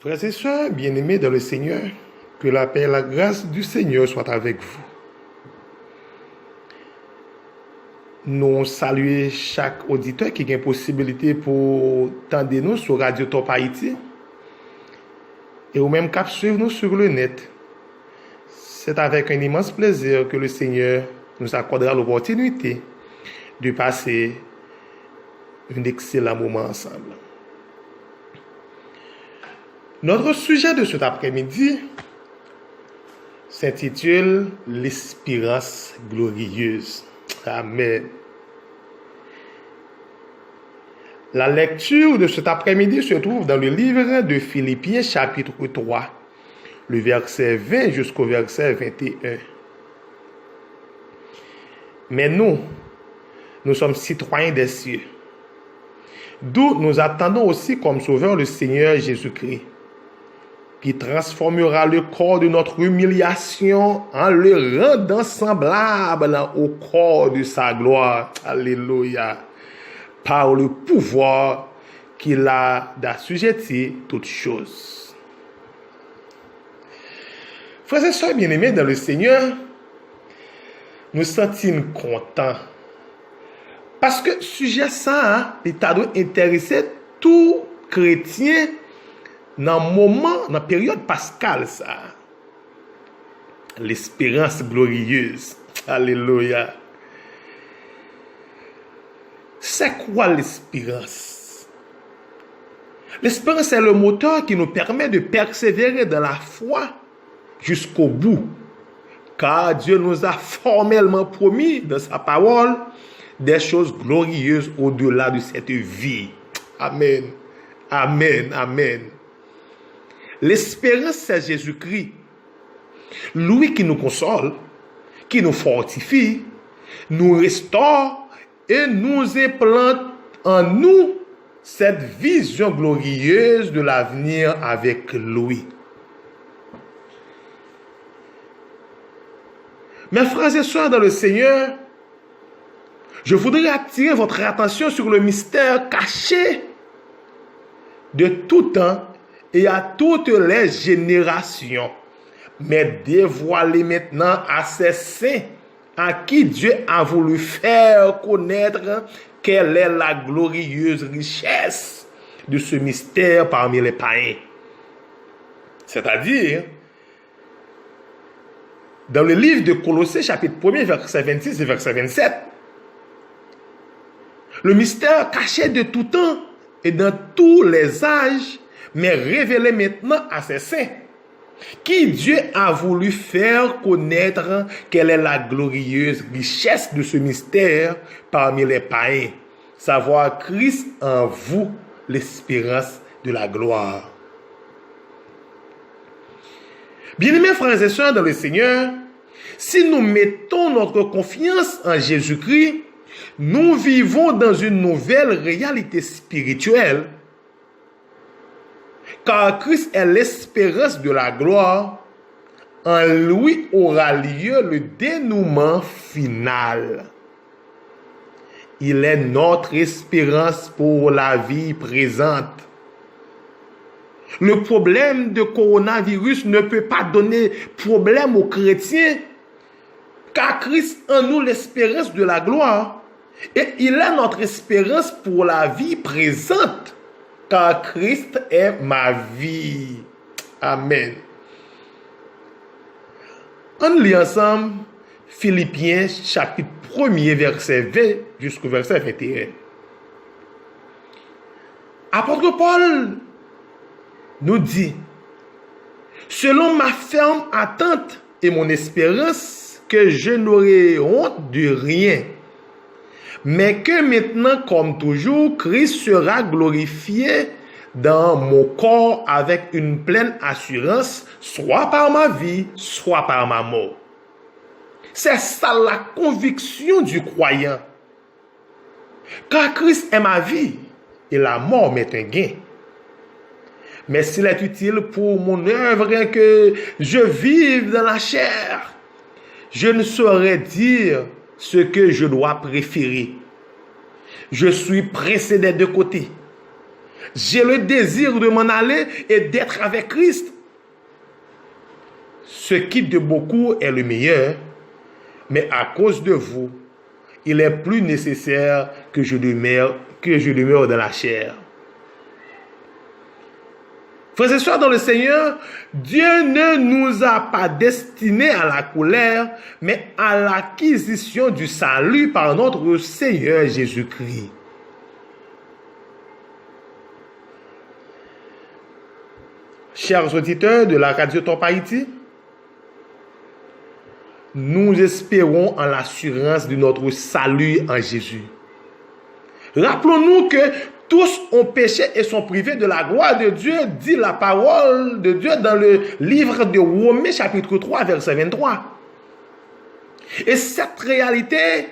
Frères et sœurs, bien-aimés dans le Seigneur, que la paix et la grâce du Seigneur soient avec vous. Nous saluons chaque auditeur qui a une possibilité pour tendre nous sur Radio Top Haïti et ou même cap suivre nous sur le net. C'est avec un immense plaisir que le Seigneur nous accordera l'opportunité de passer un excellent moment ensemble. Notre sujet de cet après-midi s'intitule l'espérance glorieuse. Amen. La lecture de cet après-midi se trouve dans le livre de Philippiens chapitre 3, le verset 20 jusqu'au verset 21. Mais nous sommes citoyens des cieux, d'où nous attendons aussi comme sauveur le Seigneur Jésus-Christ, qui transformera le corps de notre humiliation en le rendant semblable au corps de sa gloire. Alléluia. Par le pouvoir qu'il a d'assujettir toutes choses. Frères et sœurs bien-aimés dans le Seigneur, nous sentons contents. Parce que sujet ça, il doit intéresser tout chrétien dans la période pascale, ça. L'espérance glorieuse. Alléluia. C'est quoi l'espérance? L'espérance est le moteur qui nous permet de persévérer dans la foi jusqu'au bout. Car Dieu nous a formellement promis dans sa parole des choses glorieuses au-delà de cette vie. Amen. Amen. Amen. L'espérance, c'est Jésus-Christ. Lui qui nous console, qui nous fortifie, nous restaure et nous implante en nous cette vision glorieuse de l'avenir avec lui. Mes frères et sœurs dans le Seigneur, je voudrais attirer votre attention sur le mystère caché de tout temps et à toutes les générations, mais dévoilé maintenant à ses saints, à qui Dieu a voulu faire connaître quelle est la glorieuse richesse de ce mystère parmi les païens. C'est-à-dire, dans le livre de Colossiens, chapitre 1er, verset 26 et verset 27, le mystère caché de tout temps et dans tous les âges, mais révélé maintenant à ses saints, qui Dieu a voulu faire connaître quelle est la glorieuse richesse de ce mystère parmi les païens, savoir Christ en vous, l'espérance de la gloire. Bien-aimés frères et sœurs dans le Seigneur, si nous mettons notre confiance en Jésus-Christ, nous vivons dans une nouvelle réalité spirituelle. Car Christ est l'espérance de la gloire, en lui aura lieu le dénouement final. Il est notre espérance pour la vie présente. Le problème de coronavirus ne peut pas donner problème aux chrétiens, car Christ en nous l'espérance de la gloire, et il est notre espérance pour la vie présente. Car Christ est ma vie. Amen. On lit ensemble Philippiens chapitre 1er verset 20 jusqu'au verset 21. Apôtre Paul nous dit: selon ma ferme attente et mon espérance, que je n'aurai honte de rien, mais que maintenant, comme toujours, Christ sera glorifié dans mon corps avec une pleine assurance, soit par ma vie, soit par ma mort. C'est ça la conviction du croyant. Car Christ est ma vie et la mort m'est un gain. Mais s'il est utile pour mon œuvre que je vive dans la chair, je ne saurais dire ce que je dois préférer. Je suis pressé des deux côtés. J'ai le désir de m'en aller et d'être avec Christ. Ce qui de beaucoup est le meilleur, mais à cause de vous, il est plus nécessaire que je demeure dans la chair. Frères et sœurs dans le Seigneur, Dieu ne nous a pas destinés à la colère, mais à l'acquisition du salut par notre Seigneur Jésus-Christ. Chers auditeurs de la Radio Top Haïti, nous espérons en l'assurance de notre salut en Jésus. Rappelons-nous que tous ont péché et sont privés de la gloire de Dieu, dit la parole de Dieu dans le livre de Romains chapitre 3, verset 23. Et cette réalité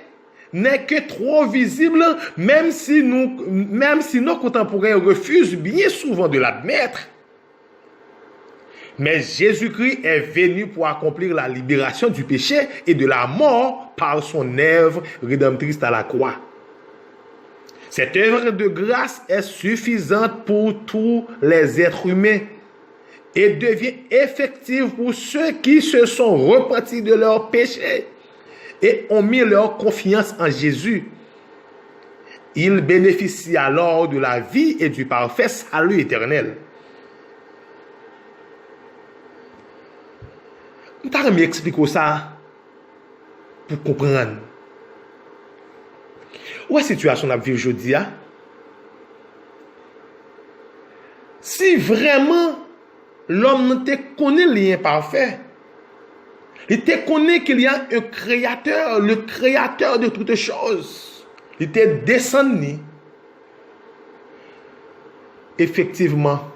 n'est que trop visible, même si nos contemporains refusent bien souvent de l'admettre. Mais Jésus-Christ est venu pour accomplir la libération du péché et de la mort par son œuvre rédemptrice à la croix. Cette œuvre de grâce est suffisante pour tous les êtres humains et devient effective pour ceux qui se sont repentis de leurs péchés et ont mis leur confiance en Jésus. Ils bénéficient alors de la vie et du parfait salut éternel. Je vais expliquer ça pour comprendre. Où est la situation à vivre aujourd'hui? Si vraiment l'homme te connaît l'imparfait, il te connaît qu'il y a un créateur, le créateur de toutes choses. Il te descendu. Effectivement,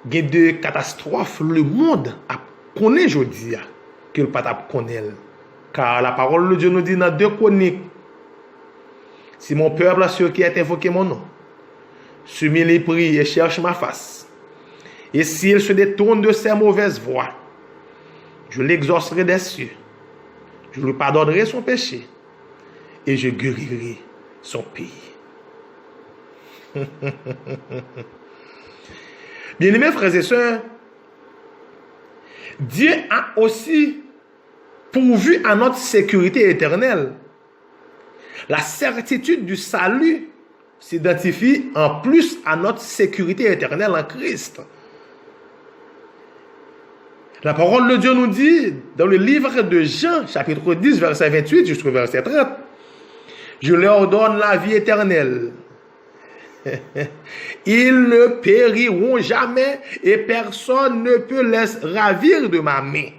il y a de catastrophes, le monde a connaît aujourd'hui que le patap connaît. Car la parole de Dieu nous dit dans 2 Chroniques, si mon peuple a ceux qui a invoqué mon nom, soumis les prix et cherche ma face, et s'il se détourne de ses mauvaises voies, je l'exaucerai des cieux, je lui pardonnerai son péché, et je guérirai son pays. Bien-aimés frères et sœurs, Dieu a aussi pourvu à notre sécurité éternelle. La certitude du salut s'identifie en plus à notre sécurité éternelle en Christ. La parole de Dieu nous dit dans le livre de Jean, chapitre 10, verset 28 jusqu'au verset 30, « Je leur donne la vie éternelle. Ils ne périront jamais et personne ne peut les ravir de ma main.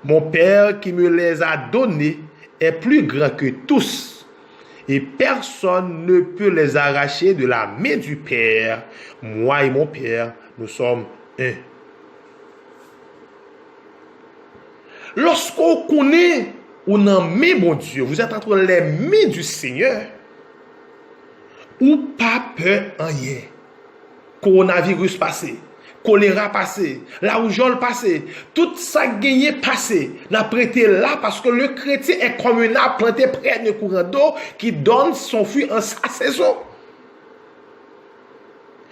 Mon Père qui me les a donnés est plus grand que tous et personne ne peut les arracher de la main du Père. Moi et mon Père, nous sommes un. » Lorsqu'on connaît ou non mais mon Dieu, vous êtes entre les mains du Seigneur, ou pas peur en rien. Coronavirus passé, choléra passé, la rougeole passé, tout ça gagné passé, n'a prêté là parce que le chrétien est comme un arbre planté près d'un courant d'eau qui donne son fruit en sa saison.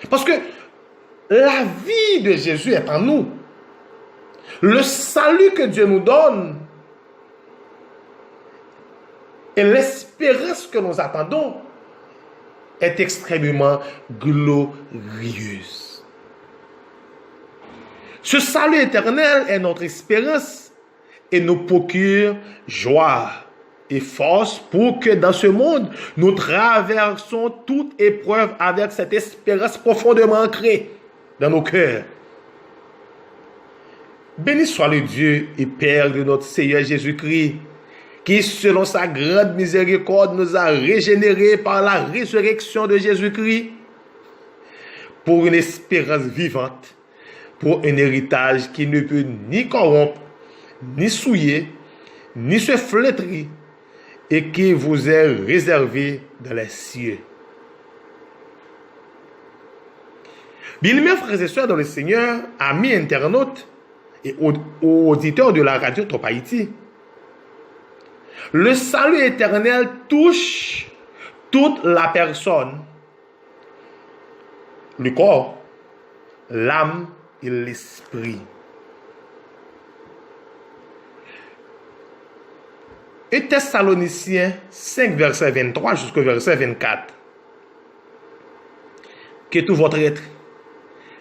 Parce que la vie de Jésus est en nous. Le salut que Dieu nous donne et l'espérance que nous attendons est extrêmement glorieuse. Ce salut éternel est notre espérance et nous procure joie et force pour que dans ce monde, nous traversons toute épreuve avec cette espérance profondément ancrée dans nos cœurs. Béni soit le Dieu et Père de notre Seigneur Jésus-Christ, qui, selon sa grande miséricorde, nous a régénérés par la résurrection de Jésus-Christ pour une espérance vivante, pour un héritage qui ne peut ni corrompre, ni souiller, ni se flétrir, et qui vous est réservé dans les cieux. Bien-aimés frères et sœurs dans le Seigneur, amis internautes et auditeurs de la radio Top Haïti, le salut éternel touche toute la personne le corps, l'âme et l'esprit. Et Thessaloniciens 5, verset 23 jusqu'au verset 24. Que tout votre être,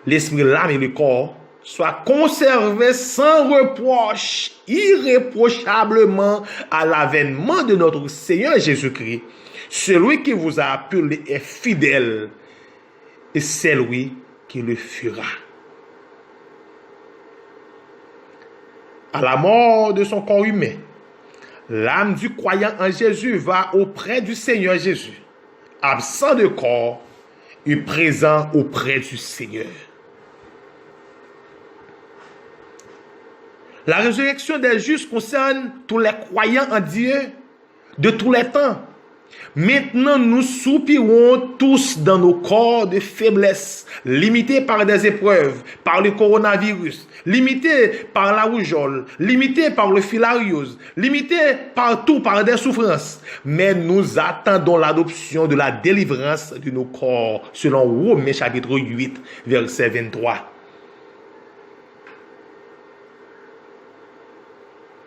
l'esprit, l'âme et le corps, soient conservés sans reproche, irréprochablement à l'avènement de notre Seigneur Jésus-Christ. Celui qui vous a appelé est fidèle, et c'est lui qui le fera. À la mort de son corps humain, l'âme du croyant en Jésus va auprès du Seigneur Jésus, absent de corps et présent auprès du Seigneur. La résurrection des justes concerne tous les croyants en Dieu de tous les temps. Maintenant, nous soupirons tous dans nos corps de faiblesse, limités par des épreuves, par le coronavirus, limités par la rougeole, limités par le filariose, limités partout par des souffrances. Mais nous attendons l'adoption de la délivrance de nos corps, selon Romains chapitre 8, verset 23.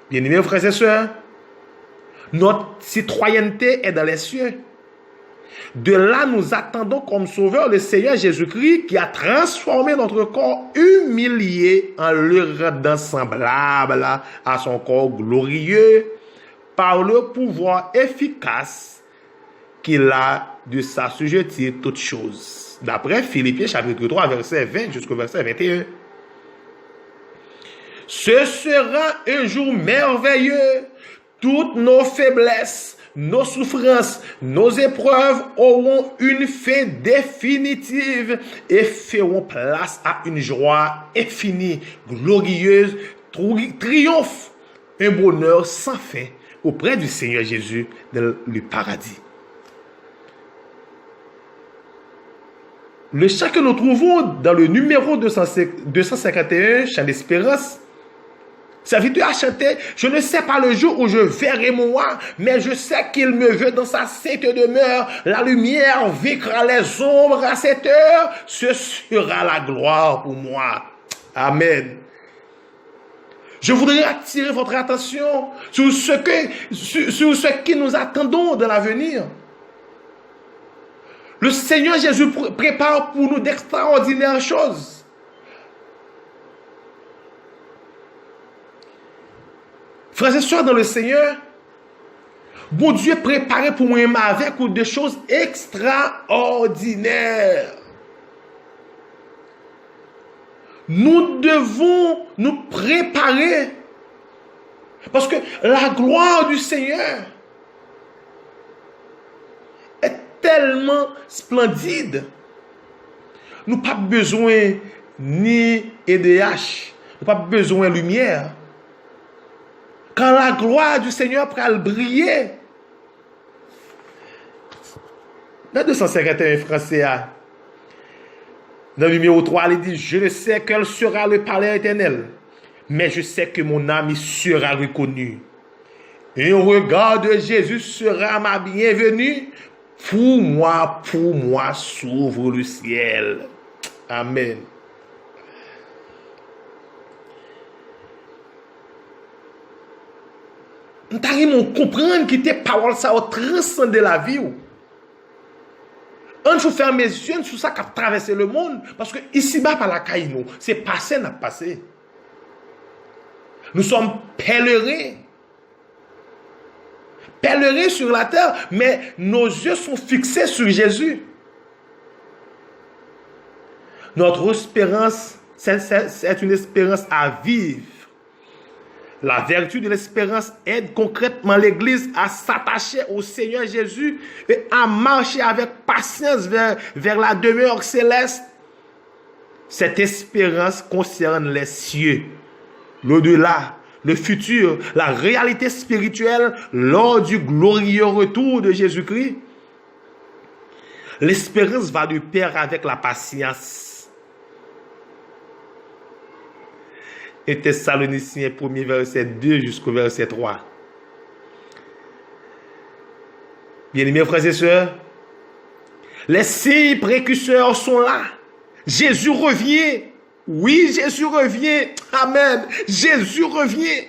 Bien-aimés frères et sœurs, notre citoyenneté est dans les cieux. De là, nous attendons comme sauveur le Seigneur Jésus-Christ qui a transformé notre corps humilié en le rendant semblable à son corps glorieux par le pouvoir efficace qu'il a de s'assujettir toutes choses. D'après Philippiens chapitre 3, verset 20 jusqu'au verset 21. Ce sera un jour merveilleux. Toutes nos faiblesses, nos souffrances, nos épreuves auront une fin définitive et feront place à une joie infinie, glorieuse, triomphe, un bonheur sans fin auprès du Seigneur Jésus dans le paradis. Le chant que nous trouvons dans le numéro 251, Chant d'espérance, serviteur a chanté, je ne sais pas le jour où je verrai moi, mais je sais qu'il me veut dans sa sainte demeure. La lumière vaincra les ombres à cette heure. Ce sera la gloire pour moi. Amen. Je voudrais attirer votre attention sur ce que nous attendons dans l'avenir. Le Seigneur Jésus prépare pour nous d'extraordinaires choses. Frères et sœurs dans le Seigneur, bon Dieu préparé pour moi avec des choses extraordinaires. Nous devons nous préparer parce que la gloire du Seigneur est tellement splendide. Nous n'avons pas besoin ni EDH, nous n'avons pas besoin de lumière. Quand la gloire du Seigneur prend le briller. Dans 251 français, dans le numéro 3, il dit, je ne sais quel sera le palais éternel, mais je sais que mon âme y sera reconnue. Et au regard de Jésus sera ma bienvenue. Pour moi s'ouvre le ciel. Amen. Nous devons comprendre que tes paroles ça transcender la vie. On faut faire mes yeux sur ça qui a traversé le monde. Parce que ici-bas, par la caille, c'est passé, n'a passé. Nous sommes pèlerins. Pèlerins sur la terre, mais nos yeux sont fixés sur Jésus. Notre espérance, c'est une espérance à vivre. La vertu de l'espérance aide concrètement l'Église à s'attacher au Seigneur Jésus et à marcher avec patience vers la demeure céleste. Cette espérance concerne les cieux, l'au-delà, le futur, la réalité spirituelle lors du glorieux retour de Jésus-Christ. L'espérance va de pair avec la patience. Et Thessaloniciens 1er verset 2 jusqu'au verset 3. Bien-aimés frères et sœurs, les signes précurseurs sont là. Jésus revient. Oui, Jésus revient. Amen. Jésus revient.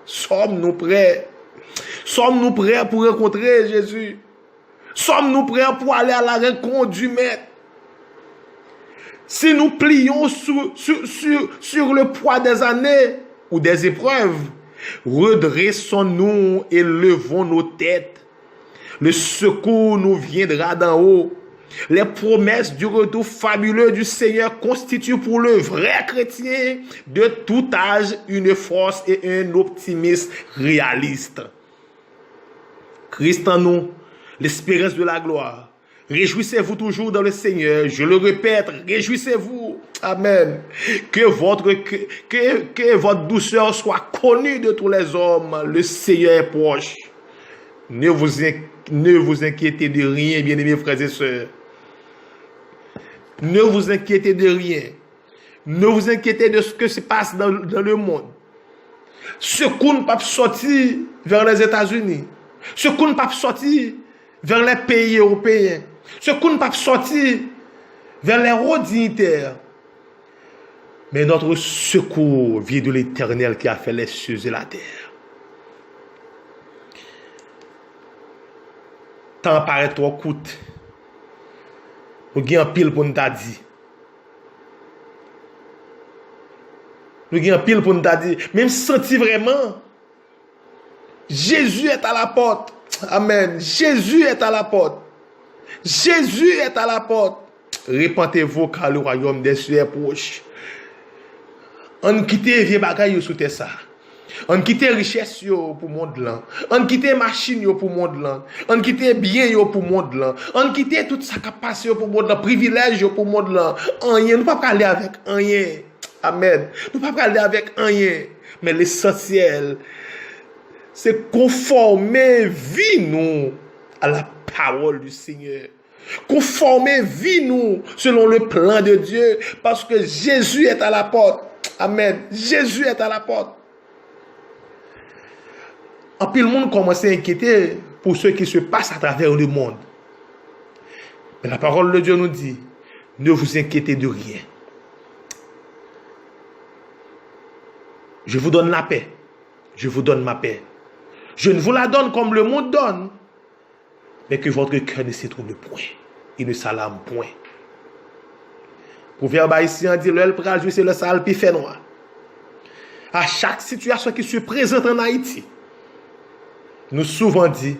Sommes-nous prêts? Sommes-nous prêts pour rencontrer Jésus? Sommes-nous prêts pour aller à la rencontre du Maître? Si nous plions sur le poids des années ou des épreuves, redressons-nous et levons nos têtes. Le secours nous viendra d'en haut. Les promesses du retour fabuleux du Seigneur constituent pour le vrai chrétien de tout âge une force et un optimisme réaliste. Christ en nous, l'espérance de la gloire. Réjouissez-vous toujours dans le Seigneur. Je le répète, réjouissez-vous. Amen. Que votre douceur soit connue de tous les hommes. Le Seigneur est proche. Ne vous inquiétez de rien, bien-aimés frères et sœurs. Ne vous inquiétez de rien. Ne vous inquiétez de ce que se passe dans le monde. Secours ne peut pas sortir vers les États-Unis. Secours ne peut pas sortir vers les pays européens. Secours ne peut pas sortir vers les hauts dignitaires. Mais notre secours vient de l'Éternel qui a fait les cieux et la terre. Temps paraît trop court. Nous avons pile pour nous dire. Nous avons pile pour nous dire. Même senti vraiment. Jésus est à la porte. Amen. Jésus est à la porte. Jésus est à la porte. Répentez-vous car le royaume des cieux est proche. On quitte vieux bagaille sous terre ça. On quitte richesse yo pour monde là. On quitte machine yo pour monde là. On quitte bien yo pour monde là. On quitte tout ça qui passe pour monde là, privilège yo pour monde là. Rien, nous pas aller avec rien. Amen. Nous pas aller avec rien, mais l'essentiel c'est conformer vie nous à la parole du Seigneur. Conformer vie nous selon le plan de Dieu parce que Jésus est à la porte. Amen. Jésus est à la porte. En plus, le monde commence à inquiéter pour ce qui se passe à travers le monde. Mais la parole de Dieu nous dit, ne vous inquiétez de rien. Je vous donne la paix. Je vous donne ma paix. Je ne vous la donne comme le monde donne, mais que votre cœur ne se trouble point. Il ne s'alarme point. Proverbe haïtien dit, le pral jouer c'est le sale puis fait noir. À chaque situation qui se présente en Haïti, nous souvent dit,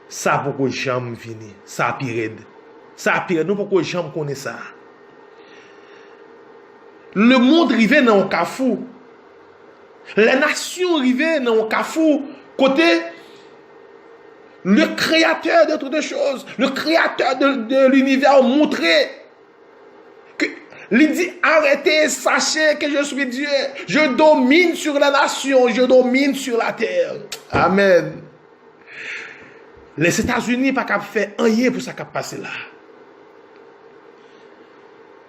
ça pourquoi j'aime venir, ça pire. Ça pire, nous pourquoi j'aime connaître ça. Le monde rivé dans un cafou. Les nations rivé dans un cafou. Côté le créateur de toutes les choses, le créateur de l'univers montré que il dit arrêtez, sachez que je suis Dieu. Je domine sur la nation, je domine sur la terre. Amen. Les États-Unis pas capable faire rien pour ça qui passer là.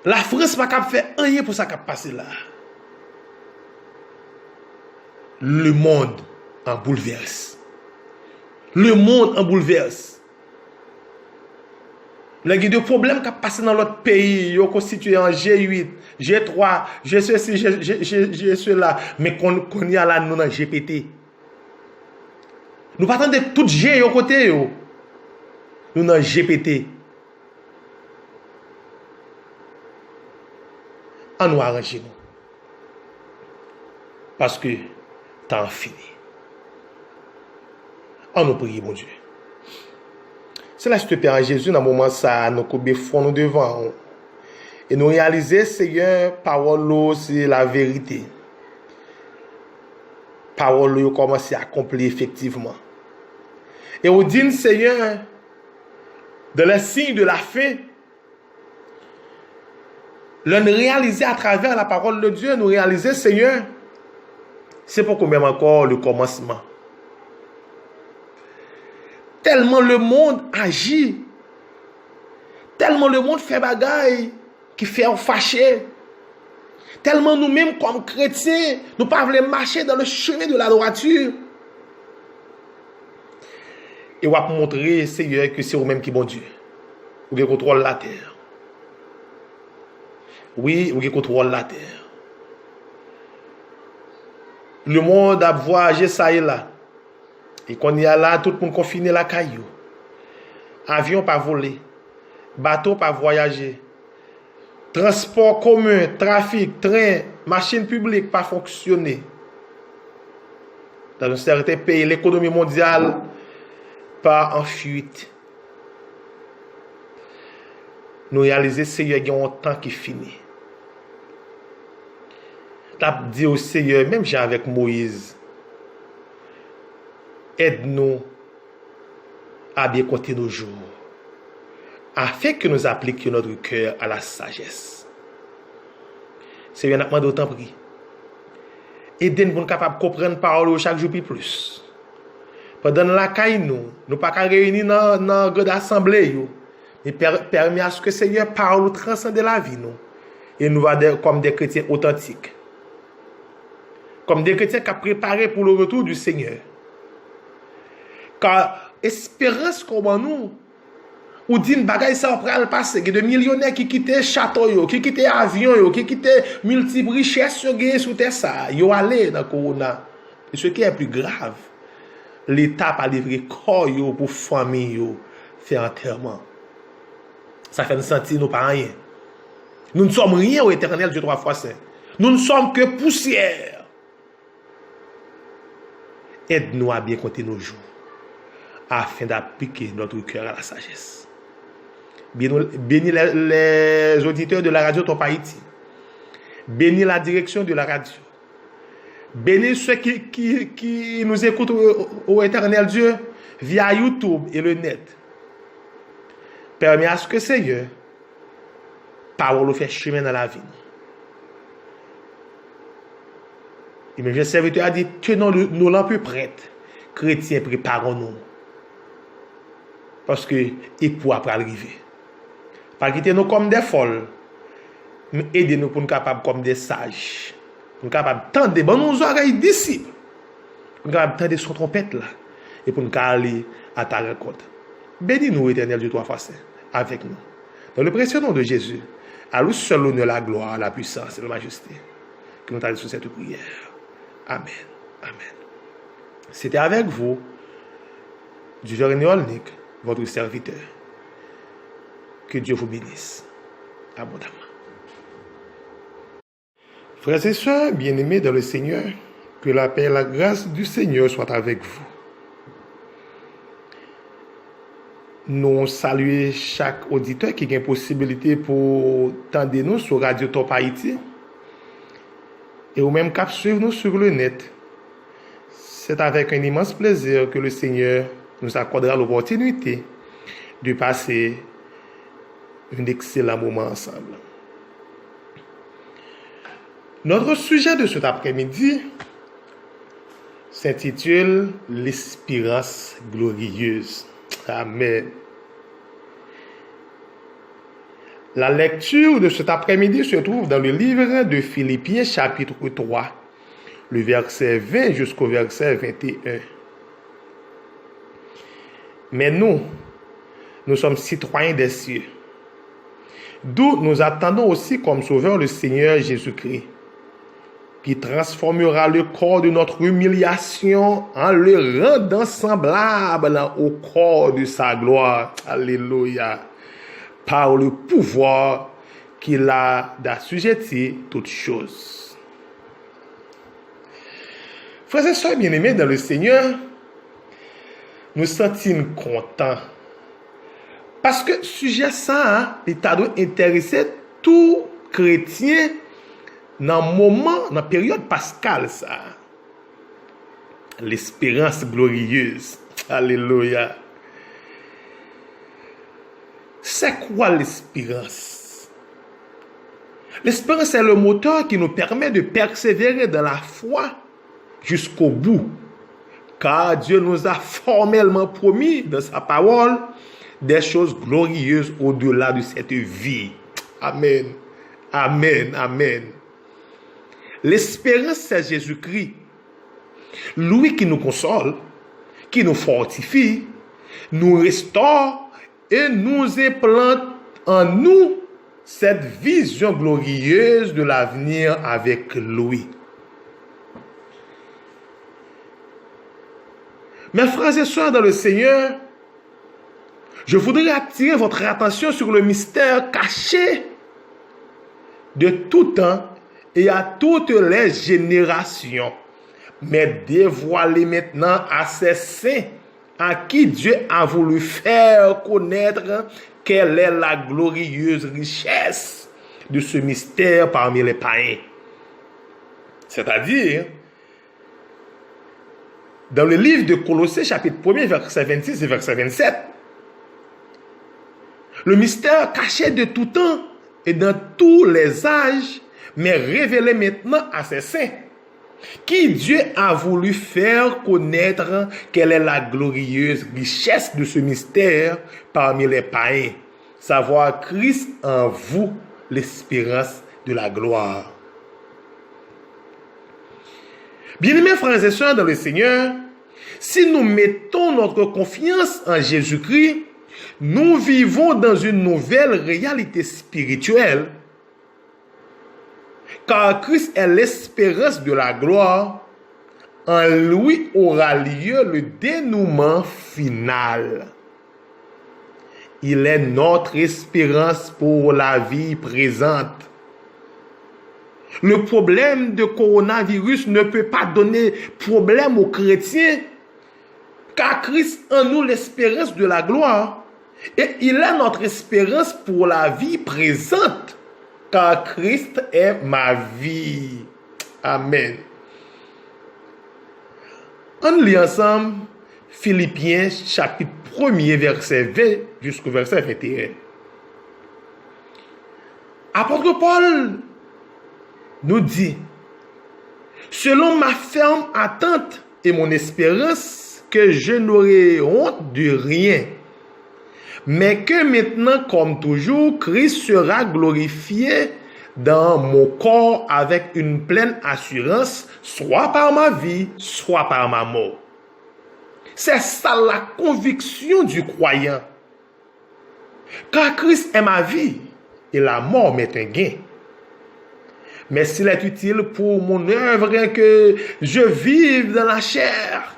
La France pas capable faire rien pour ça qui passer là. Le monde en bouleverse. Le monde en bouleverse. Les de problèmes qui passent dans l'autre pays, ils sont constitués en G8, G3, G ceci, G cela, mais qu'on y a là, nous dans GPT. Nous partons de tout G au côté, nous dans GPT. On nous arrange nous. Parce que temps fini. On nous prie, mon Dieu. Cela se te Père Jésus, dans le moment ça, nous coupons nous devant. Et nous réaliser, Seigneur, parole, c'est la vérité. Parole, commence à accomplir effectivement. Et on dit, Seigneur, dans les signes de la fin, le réaliser à travers la parole de Dieu, nous réaliser, Seigneur, c'est pour qu'on même encore le commencement. Tellement le monde agit, tellement le monde fait bagaille qui fait fâcher, tellement nous-mêmes comme chrétiens, nous ne pouvons pas marcher dans le chemin de la droiture. Et on va montrer, Seigneur, que c'est vous-même qui est bon Dieu. Vous qui contrôlez la terre. Oui, ou qui contrôle la terre. Le monde a voyagé ça et là. Et qu'on y a là, tout le monde confiné la caillou. Avion pas volé. Bateau pas voyager. Transport commun, trafic, train, machine publique pas fonctionner. Dans un certain pays, l'économie mondiale pas en fuite. Nous réalisons que Seigneur il y a un temps qui finit. T'as dit au Seigneur, même j'ai avec Moïse, aide-nous à bien compter nos jours, afin que nous appliquions notre cœur à la sagesse. Seigneur, nous demandons autant pris. Aidez-nous pour nous capables de comprendre la parole chaque jour plus. Pendant la caille, nous ne pas réunir dans une grande assemblée, mais permet à ce que le Seigneur parle transcende la vie, nous. Et nous va comme des chrétiens authentiques. Comme des chrétiens qui ont préparé pour le retour du Seigneur. Car espérance comme nous, ou dit une bagaille ça après le passé, que de millionnaires qui quittent château, qui quittent avion, qui quittent multiples richesses sur terre ça, ils allé dans le corona. Et ce qui est plus grave, l'État a livré corps pour famille faire enterrement. Ça fait nous sentir nous pas rien. Nous ne sommes rien au éternel Dieu 3 fois saint. Nous ne sommes que poussière. Aide-nous à bien compter nos jours, afin d'appliquer notre cœur à la sagesse. Bénis les auditeurs de la radio Top Haïti. Bénis la direction de la radio. Bénis ceux qui nous écoutent au éternel Dieu via YouTube et le net. Permets à ce que Seigneur, parole fait chemin dans la vie. Et même le serviteur a dit, tenons nos lampes prêtes. Chrétiens, préparons-nous. Parce que l'époux après arriver. Pas quitter nous comme des folles, mais aidez-nous pour nous capables comme des sages. Pour nous capables tendre nos oreilles disciples. Pour nous capables tendre son trompette là. Et pour nous aller à ta rencontre. Bénis-nous, éternel Dieu, 3 fois saint, avec nous. Dans le précieux nom de Jésus, à lui seul l'honneur, la gloire, la puissance et la majesté. Que nous t'allons sur cette prière. Amen. Amen. C'était avec vous, du Jérémie Olnik, votre serviteur. Que Dieu vous bénisse abondamment. Frères et sœurs, bien-aimés dans le Seigneur, que la paix et la grâce du Seigneur soient avec vous. Nous saluons chaque auditeur qui a une possibilité pour tendre nous sur Radio Top Haïti. Et ou même cap suivre nous sur le net. C'est avec un immense plaisir que le Seigneur nous accordera l'opportunité de passer un excellent moment ensemble. Notre sujet de cet après-midi s'intitule l'espérance glorieuse. Amen. La lecture de cet après-midi se trouve dans le livre de Philippiens chapitre 3, le verset 20 jusqu'au verset 21. Mais nous sommes citoyens des cieux, d'où nous attendons aussi comme sauveur le Seigneur Jésus-Christ, qui transformera le corps de notre humiliation en le rendant semblable au corps de sa gloire. Alléluia. Par le pouvoir qu'il a d'assujettir toutes choses. Frères et sœurs bien-aimés dans le Seigneur, nous sentons contents. Parce que sujet ça, il doit intéresser tout chrétien dans le moment, dans la période pascale ça. L'espérance glorieuse. Alléluia. C'est quoi l'espérance? L'espérance est le moteur qui nous permet de persévérer dans la foi jusqu'au bout. Car Dieu nous a formellement promis dans sa parole des choses glorieuses au-delà de cette vie. Amen. Amen. Amen. L'espérance, c'est Jésus-Christ. Lui qui nous console, qui nous fortifie, nous restaure et nous implante en nous cette vision glorieuse de l'avenir avec lui. Mes frères et sœurs dans le Seigneur, je voudrais attirer votre attention sur le mystère caché de tout temps et à toutes les générations, mais dévoilé maintenant à ces saints à qui Dieu a voulu faire connaître quelle est la glorieuse richesse de ce mystère parmi les païens. C'est-à-dire, dans le livre de Colossiens, chapitre 1er, verset 26 et verset 27, le mystère caché de tout temps et dans tous les âges, mais révélé maintenant à ses saints, qui Dieu a voulu faire connaître quelle est la glorieuse richesse de ce mystère parmi les païens, savoir Christ en vous, l'espérance de la gloire. Bien-aimés frères et sœurs dans le Seigneur, si nous mettons notre confiance en Jésus-Christ, nous vivons dans une nouvelle réalité spirituelle, car Christ est l'espérance de la gloire. En lui aura lieu le dénouement final. Il est notre espérance pour la vie présente. Le problème de coronavirus ne peut pas donner problème aux chrétiens, car Christ en nous l'espérance de la gloire, et il est notre espérance pour la vie présente, car Christ est ma vie. Amen. On lit ensemble Philippiens chapitre 1er verset 20 jusqu'au verset 21. Apôtre Paul nous dit: selon ma ferme attente et mon espérance, que je n'aurai honte de rien, mais que maintenant, comme toujours, Christ sera glorifié dans mon corps avec une pleine assurance, soit par ma vie, soit par ma mort. C'est ça la conviction du croyant. Car Christ est ma vie et la mort m'est un gain. Mais s'il est utile pour mon œuvre que je vive dans la chair,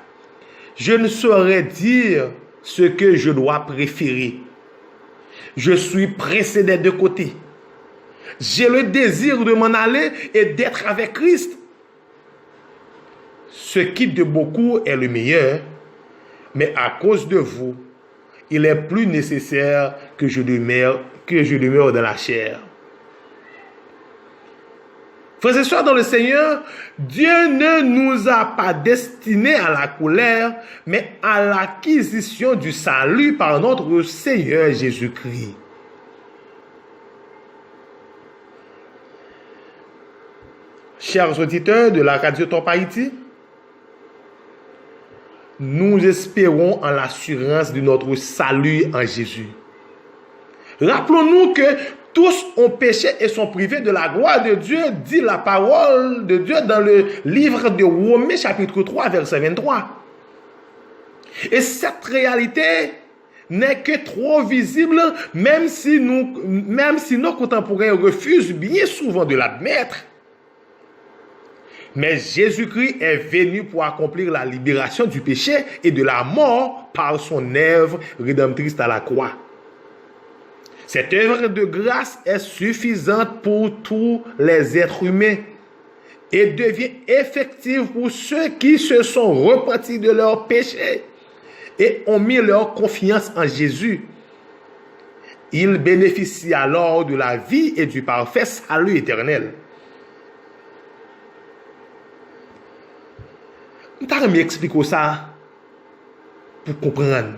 je ne saurais dire ce que je dois préférer. Je suis pressé des deux côtés. J'ai le désir de m'en aller et d'être avec Christ. Ce qui de beaucoup est le meilleur, mais à cause de vous, il est plus nécessaire que je demeure dans la chair. Frères et sœurs dans le Seigneur, Dieu ne nous a pas destinés à la colère, mais à l'acquisition du salut par notre Seigneur Jésus-Christ. Chers auditeurs de la radio Top Haïti, nous espérons en l'assurance de notre salut en Jésus. Rappelons-nous que tous ont péché et sont privés de la gloire de Dieu, dit la parole de Dieu dans le livre de Romains chapitre 3 verset 23. Et cette réalité n'est que trop visible, même si nos contemporains refusent bien souvent de l'admettre. Mais Jésus-Christ est venu pour accomplir la libération du péché et de la mort par son œuvre rédemptrice à la croix. Cette œuvre de grâce est suffisante pour tous les êtres humains et devient effective pour ceux qui se sont repentis de leurs péchés et ont mis leur confiance en Jésus. Ils bénéficient alors de la vie et du parfait salut éternel. Je vais expliquer ça pour comprendre.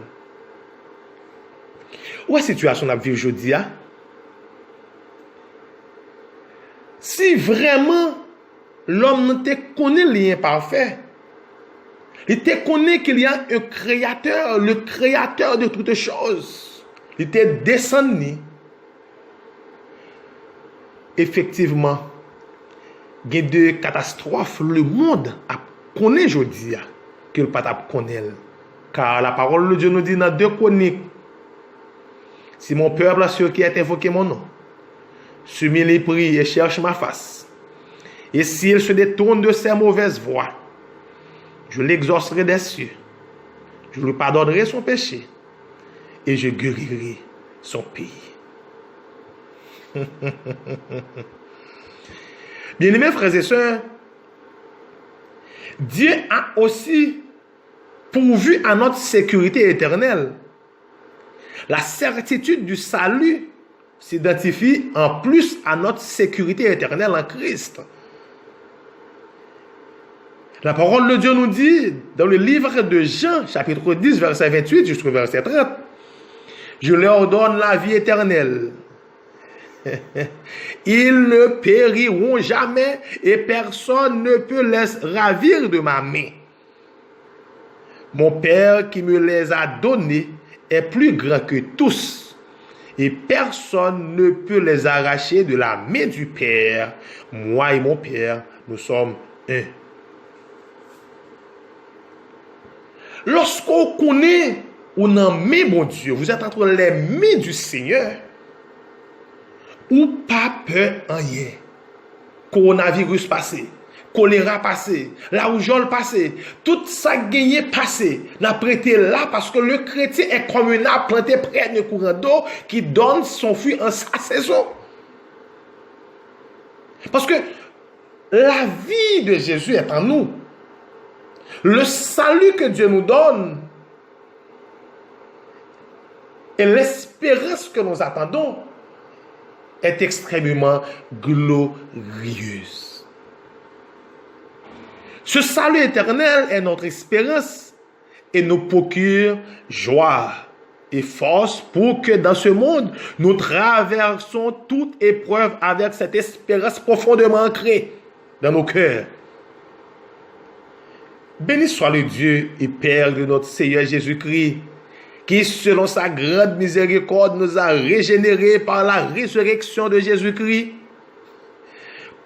Où est la situation que nous vivons aujourd'hui? Si vraiment l'homme ne connaît l'imparfait, il te connaît qu'il y a un créateur, le créateur de toutes choses. Il te descendu. Effectivement, il y a des catastrophes, le monde a connaît aujourd'hui que le patap connaît. Car la parole de Dieu nous dit dans 2 Chroniques: si mon peuple, ceux qui ont invoqué mon nom, s'humilie, prie et cherche ma face, et s'il se détourne de ses mauvaises voies, je l'exaucerai des cieux, je lui pardonnerai son péché, et je guérirai son pays. Bien-aimés frères et sœurs, Dieu a aussi pourvu à notre sécurité éternelle. La certitude du salut s'identifie en plus à notre sécurité éternelle en Christ. La parole de Dieu nous dit dans le livre de Jean, chapitre 10, verset 28 jusqu'au verset 30, « Je leur donne la vie éternelle. Ils ne périront jamais et personne ne peut les ravir de ma main. Mon Père qui me les a donnés est plus grand que tous et personne ne peut les arracher de la main du Père. Moi et mon Père, nous sommes un. » Lorsqu'on connaît ou en main, mon Dieu, vous êtes entre les mains du Seigneur, ou pas peur en rien. Coronavirus passé, choléra passé, la rougeole passé, tout ça gagné passé, n'a prêté là parce que le chrétien est comme un arbre planté près d'un courant d'eau qui donne son fruit en sa saison. Parce que la vie de Jésus est en nous. Le salut que Dieu nous donne et l'espérance que nous attendons est extrêmement glorieuse. Ce salut éternel est notre espérance et nous procure joie et force pour que dans ce monde, nous traversons toute épreuve avec cette espérance profondément ancrée dans nos cœurs. Béni soit le Dieu et Père de notre Seigneur Jésus-Christ, qui, selon sa grande miséricorde, nous a régénérés par la résurrection de Jésus-Christ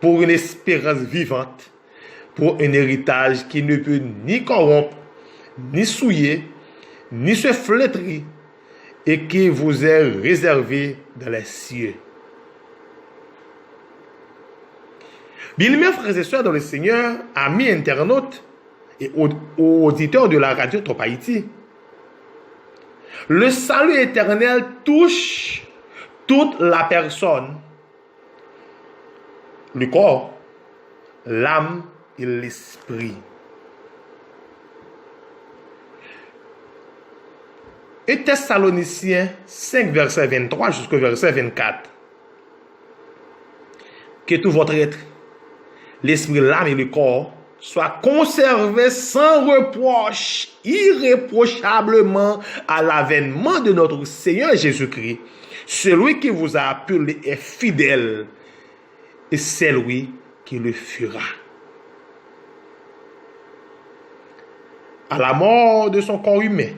pour une espérance vivante, pour un héritage qui ne peut ni corrompre, ni souiller, ni se flétrir, et qui vous est réservé dans les cieux. Bien-aimés frères et sœurs dans le Seigneur, amis internautes et auditeurs de la radio Top Haïti, le salut éternel touche toute la personne, le corps, l'âme et l'esprit. Et Thessaloniciens 5, verset 23 jusqu'au verset 24. Que tout votre être, l'esprit, l'âme et le corps soient conservés sans reproche, irréprochablement à l'avènement de notre Seigneur Jésus-Christ. Celui qui vous a appelé est fidèle et c'est lui qui le fera. À la mort de son corps humain,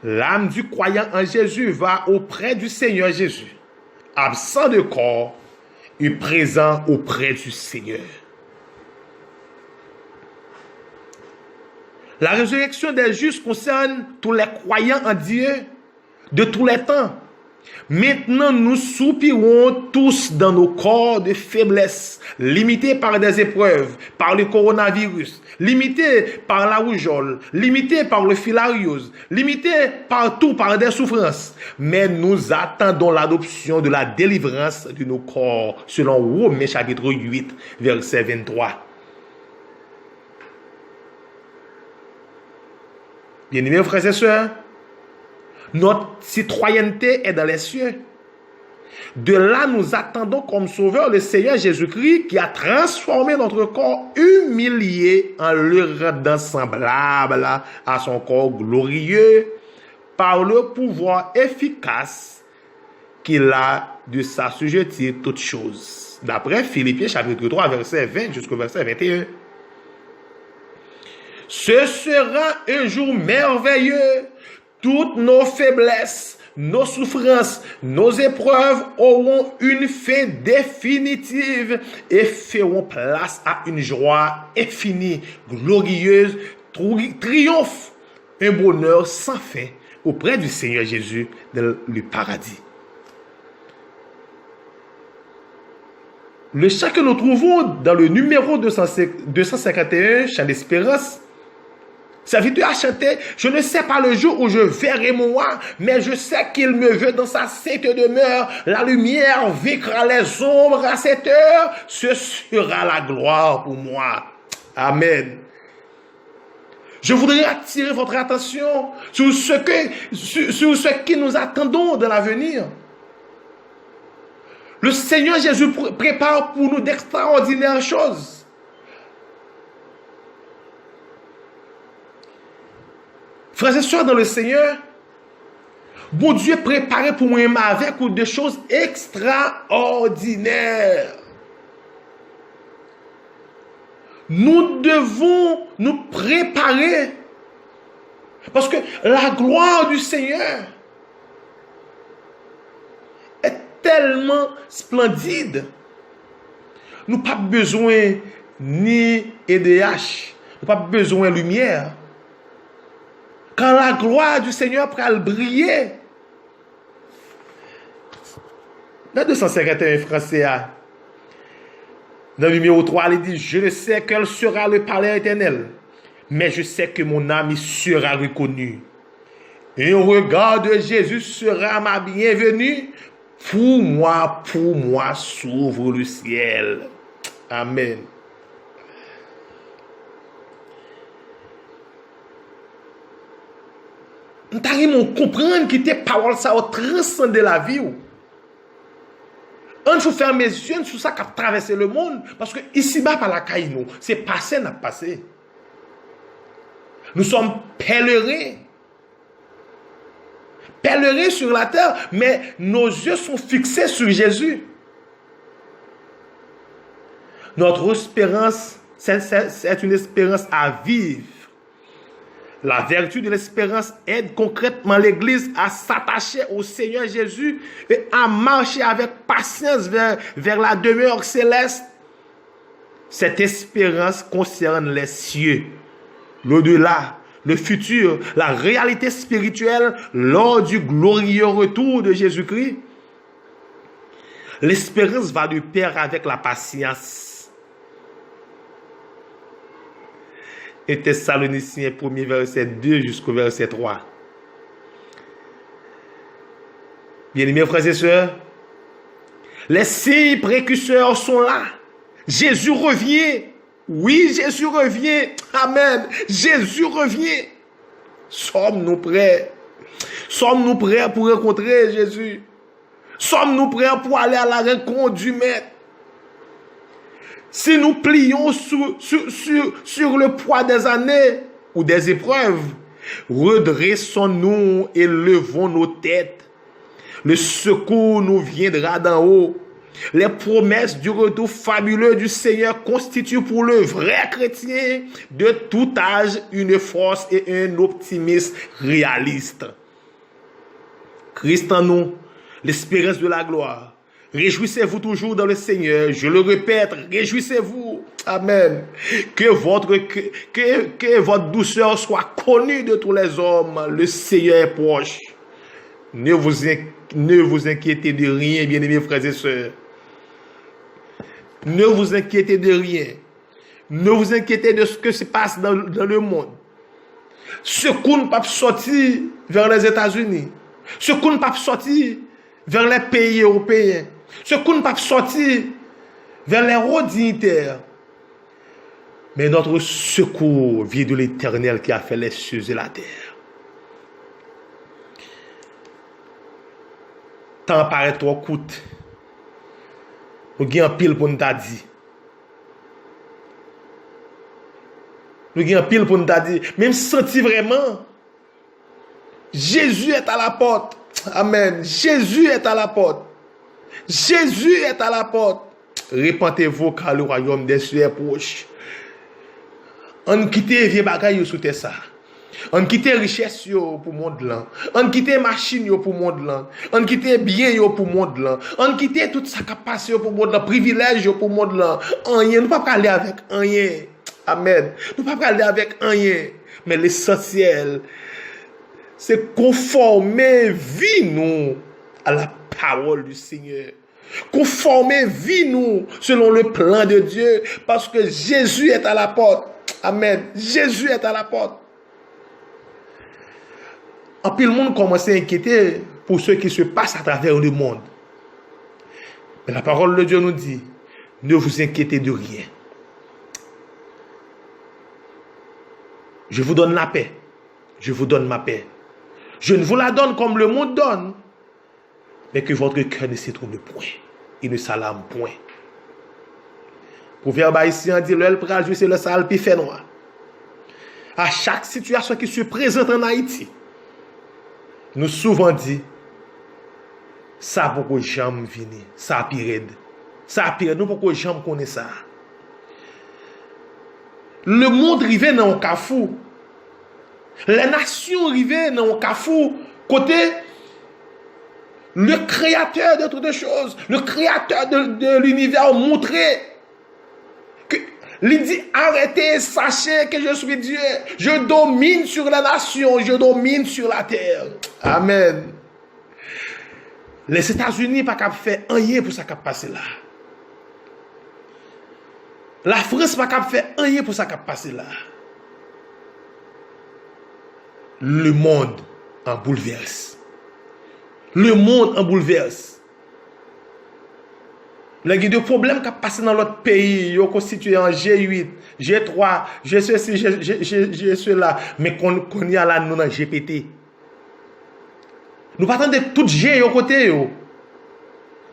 l'âme du croyant en Jésus va auprès du Seigneur Jésus, absent de corps et présent auprès du Seigneur. La résurrection des justes concerne tous les croyants en Dieu de tous les temps. Maintenant, nous soupirons tous dans nos corps de faiblesse, limités par des épreuves, par le coronavirus, limités par la rougeole, limités par le filariose, limités partout par des souffrances. Mais nous attendons l'adoption de la délivrance de nos corps, selon Romains chapitre 8, verset 23. Bien-aimés frères et sœurs, notre citoyenneté est dans les cieux. De là, nous attendons comme sauveur le Seigneur Jésus-Christ qui a transformé notre corps humilié en le rendant semblable à son corps glorieux par le pouvoir efficace qu'il a de s'assujettir toutes choses. D'après Philippiens chapitre 3, verset 20 jusqu'au verset 21. Ce sera un jour merveilleux. Toutes nos faiblesses, nos souffrances, nos épreuves auront une fin définitive et feront place à une joie infinie, glorieuse, triomphe, un bonheur sans fin auprès du Seigneur Jésus dans le paradis. Le chant que nous trouvons dans le numéro 251, Chant d'espérance, serviteur a chanté, je ne sais pas le jour où je verrai mon roi, mais je sais qu'il me veut dans sa sainte demeure. La lumière vaincra les ombres à cette heure. Ce sera la gloire pour moi. Amen. Je voudrais attirer votre attention sur ce que nous attendons de l'avenir. Le Seigneur Jésus prépare pour nous d'extraordinaires choses. Frères et sœurs dans le Seigneur, bon Dieu préparé pour moi avec des choses extraordinaires. Nous devons nous préparer. Parce que la gloire du Seigneur est tellement splendide. Nous n'avons pas besoin ni EDH. Nous n'avons pas besoin de lumière. Quand la gloire du Seigneur pourra briller. Dans 251 français, dans le numéro 3, il dit, je ne sais quel sera le palais éternel, mais je sais que mon âme y sera reconnue. Et au regard de Jésus sera ma bienvenue. Pour moi s'ouvre le ciel. Amen. Nous devons comprendre que tes paroles ça transcende la vie. On faut faire mes yeux sur ça qui a traversé le monde. Parce que ici-bas, par la caille, nous, c'est passé, n'a passé. Nous sommes pèlerins. Pèlerins sur la terre, mais nos yeux sont fixés sur Jésus. Notre espérance, c'est une espérance à vivre. La vertu de l'espérance aide concrètement l'Église à s'attacher au Seigneur Jésus et à marcher avec patience vers la demeure céleste. Cette espérance concerne les cieux, l'au-delà, le futur, la réalité spirituelle lors du glorieux retour de Jésus-Christ. L'espérance va de pair avec la patience. Et Thessaloniciens 1er verset 2 jusqu'au verset 3. Bien-aimés frères et sœurs, les signes précurseurs sont là. Jésus revient. Oui, Jésus revient. Amen. Jésus revient. Sommes-nous prêts? Sommes-nous prêts pour rencontrer Jésus? Sommes-nous prêts pour aller à la rencontre du Maître? Si nous plions sur le poids des années ou des épreuves, redressons-nous et levons nos têtes. Le secours nous viendra d'en haut. Les promesses du retour fabuleux du Seigneur constituent pour le vrai chrétien de tout âge une force et un optimisme réaliste. Christ en nous, l'espérance de la gloire. Réjouissez-vous toujours dans le Seigneur. Je le répète, réjouissez-vous. Amen. Que votre douceur soit connue de tous les hommes. Le Seigneur est proche. Ne vous inquiétez de rien, bien-aimés frères et sœurs. Ne vous inquiétez de rien. Ne vous inquiétez de ce que se passe dans le monde. Ce qu'on ne peut pas sortir vers les États-Unis. Ce qu'on ne peut pas sortir vers les pays européens. Ce qu'on ne peut pas sortir vers les hauts dignitaires. Mais notre secours vient de l'Éternel qui a fait les cieux et la terre. Tant paraît trop coûte. Nous avons pile pour nous dire. Nous avons pile pour nous dire. Même senti vraiment. Jésus est à la porte. Amen. Jésus est à la porte. Jésus est à la porte. Répentez-vous car le royaume des cieux est proche. On quitte les vieux bagailles sous terre ça. On quitte richesse pour monde là. On quitte machine pour monde là. On quitte bien pour monde là. On quitte tout ça qui passe pour monde là, privilège pour monde là. Rien, nous pas aller avec rien. Amen. Nous pas aller avec rien, mais l'essentiel c'est conformer vie nous à la parole du Seigneur. Conformer vie nous selon le plan de Dieu. Parce que Jésus est à la porte. Amen. Jésus est à la porte. En plus, le monde commence à s'inquiéter pour ce qui se passe à travers le monde. Mais la parole de Dieu nous dit, ne vous inquiétez de rien. Je vous donne la paix. Je vous donne ma paix. Je ne vous la donne comme le monde donne, mais que votre cœur ne s'y trouble point. Il ne s'alarme point. Proverbe haïtien dit, l'œil pral jouer, c'est le sale puis fait noir. À chaque situation qui se présente en Haïti, nous souvent dit, ça pourquoi j'aime venir, ça pire. Ça pire, nous pourquoi j'aime connaître ça. Le monde rivé dans un cafou. Les nations rivé dans un cafou. Côté le créateur de toutes les choses, le créateur de l'univers montré que il dit arrêtez, sachez que je suis Dieu. Je domine sur la nation, je domine sur la terre. Amen. Les États-Unis pas capable faire rien pour ça qui passe là. La France pas capable faire rien pour ça qui passe là. Le monde en bouleverse. Le monde en bouleverse. Il y a des problèmes qui passent dans l'autre pays. Ils sont constitués en G8, G3, G ceci, G cela. Mais qu'on y a là, nous dans GPT. Nous ne attendons pas tout G au côté.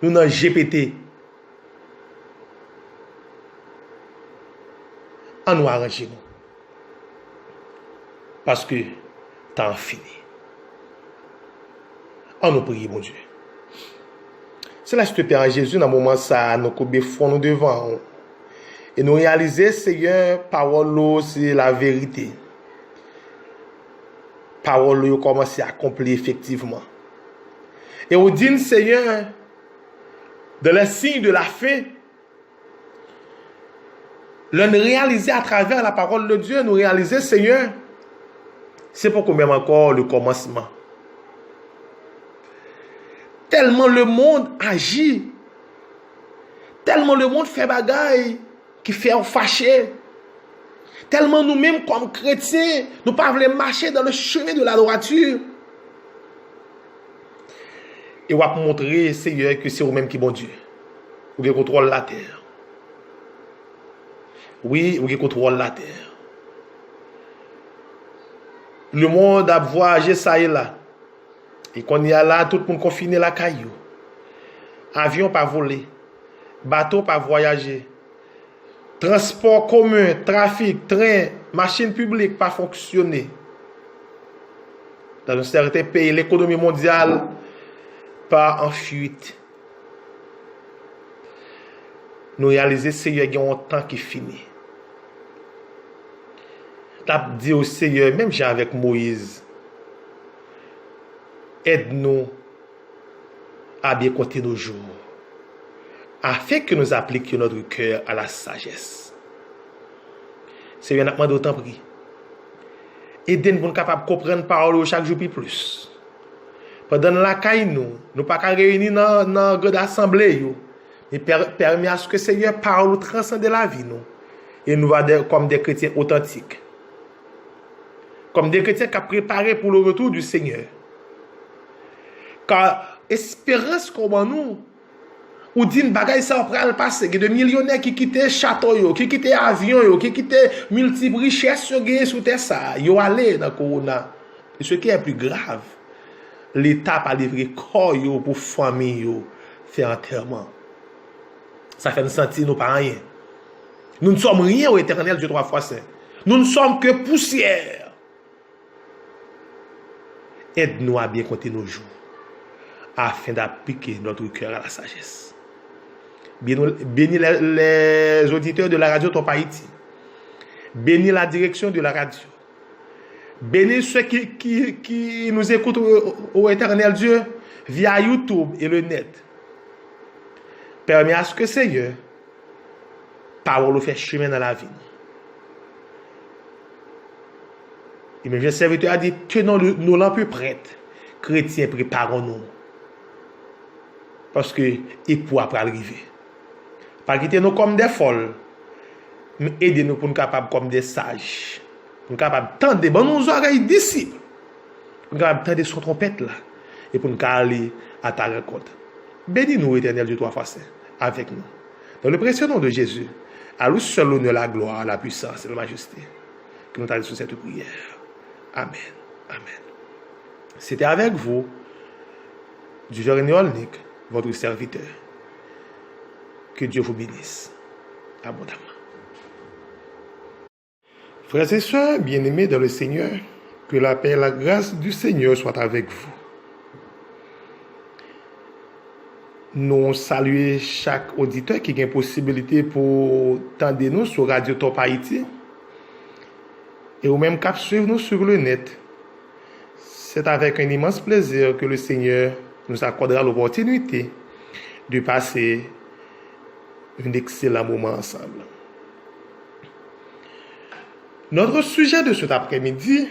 Nous dans GPT. On nous arrange nous. Parce que temps fini. On nous prie, mon Dieu. C'est là que je te prie, Jésus, dans le moment ça, nous combons nous devant. Et nous réaliser, Seigneur, parole, c'est la vérité. Parole, commence à accomplir effectivement. Et on dit, Seigneur, dans les signes de la fin, l'on réaliser à travers la parole de Dieu, nous réaliser, Seigneur, c'est pour même encore le commencement. Tellement le monde agit, tellement le monde fait bagaille qui fait fâcher, tellement nous-mêmes comme chrétiens, nous ne pouvons pas marcher dans le chemin de la droiture. Et on va montrer, Seigneur, que c'est vous-même qui bon Dieu. Vous contrôlez la terre. Oui, vous contrôlez la terre. Le monde a voyagé ça et là. Et qu'on y a là, tout le monde confiné la caillou. Avion pas volé. Bateau pas voyager. Transport commun, trafic, train, machine publique pas fonctionner. Dans un certain pays, l'économie mondiale pas en fuite. Nous réalisons, Seigneur, il y a un temps qui finit. T'as dit au Seigneur, même j'ai avec Moïse, aide-nous à bien compter nos jours, afin que nous appliquions notre cœur à la sagesse. Seigneur, nous demandons autant pris. Aidez-nous pour nous capables de comprendre parole chaque jour plus. Pendant la caille, nous ne pas réunir dans la grande assemblée, mais permet à ce que Seigneur parle transcende la vie, nous. Et nous va comme des chrétiens authentiques. Comme des chrétiens qui ont préparé pour le retour du Seigneur. Car espérance comme nous, ou dit une bagaille ça après le passé, il y a des millionnaires qui quittent château, qui quittent avion, qui quittent multiples richesses sur terre ça, ils ont allé dans le corona. Et ce qui est plus grave, l'État a livré corps pour famille faire enterrement. Ça fait nous sentir nous pas rien. Nous ne sommes rien au éternel Dieu trois fois saint. Nous ne sommes que poussière. Aide-nous à bien compter nos jours, afin d'appliquer notre cœur à la sagesse. Bénis les auditeurs de la radio Top Haïti. Bénis la direction de la radio. Bénis ceux qui nous écoutent au éternel Dieu via YouTube et le net. Permets à ce que Seigneur, parole fait chemin dans la vie. Et même le serviteur a dit, tenons nos lampes prêtes. Chrétiens, préparons-nous. Parce que époux après arriver. Pas quitter nous comme des folles, mais aider-nous pour nous capables comme des sages. Pour nous capables tendre bon nos oreilles disciples. Pour nous capables tendre son trompette là. Et pour nous aller à ta rencontre. Bénis-nous, Éternel Dieu trois fois saint, avec nous. Dans le précieux nom de Jésus, à lui seul l'honneur, la gloire, la puissance et la majesté. Que nous t'allons sur cette prière. Amen. Amen. C'était avec vous, du Jérémie Olnik, votre serviteur. Que Dieu vous bénisse abondamment. Frères et sœurs, bien-aimés dans le Seigneur, que la paix et la grâce du Seigneur soient avec vous. Nous saluons chaque auditeur qui a une possibilité pour tendre nous sur Radio Top Haïti et ou même cap suivre nous sur le net. C'est avec un immense plaisir que le Seigneur nous accordera l'opportunité de passer un excellent moment ensemble. Notre sujet de cet après-midi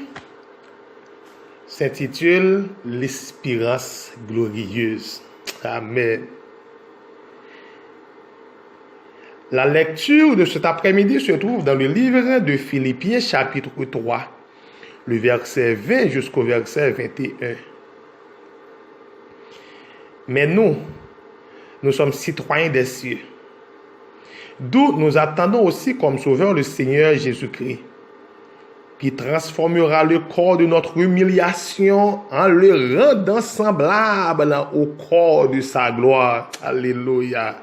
s'intitule l'espérance glorieuse. Amen. La lecture de cet après-midi se trouve dans le livre de Philippiens chapitre 3, le verset 20 jusqu'au verset 21. Mais nous sommes citoyens des cieux, d'où nous attendons aussi comme sauveur le Seigneur Jésus-Christ, qui transformera le corps de notre humiliation en le rendant semblable au corps de sa gloire. Alléluia.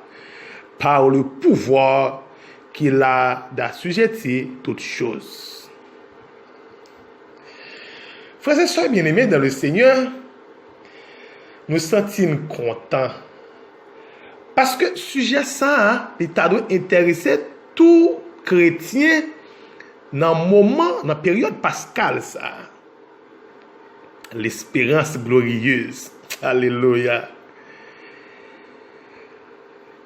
Par le pouvoir qu'il a d'assujettir toutes choses. Frères et sœurs bien-aimés dans le Seigneur, nous sentons contents. Parce que sujet ça, il doit intéresser tout chrétien dans la période pascale, ça. L'espérance glorieuse. Alléluia.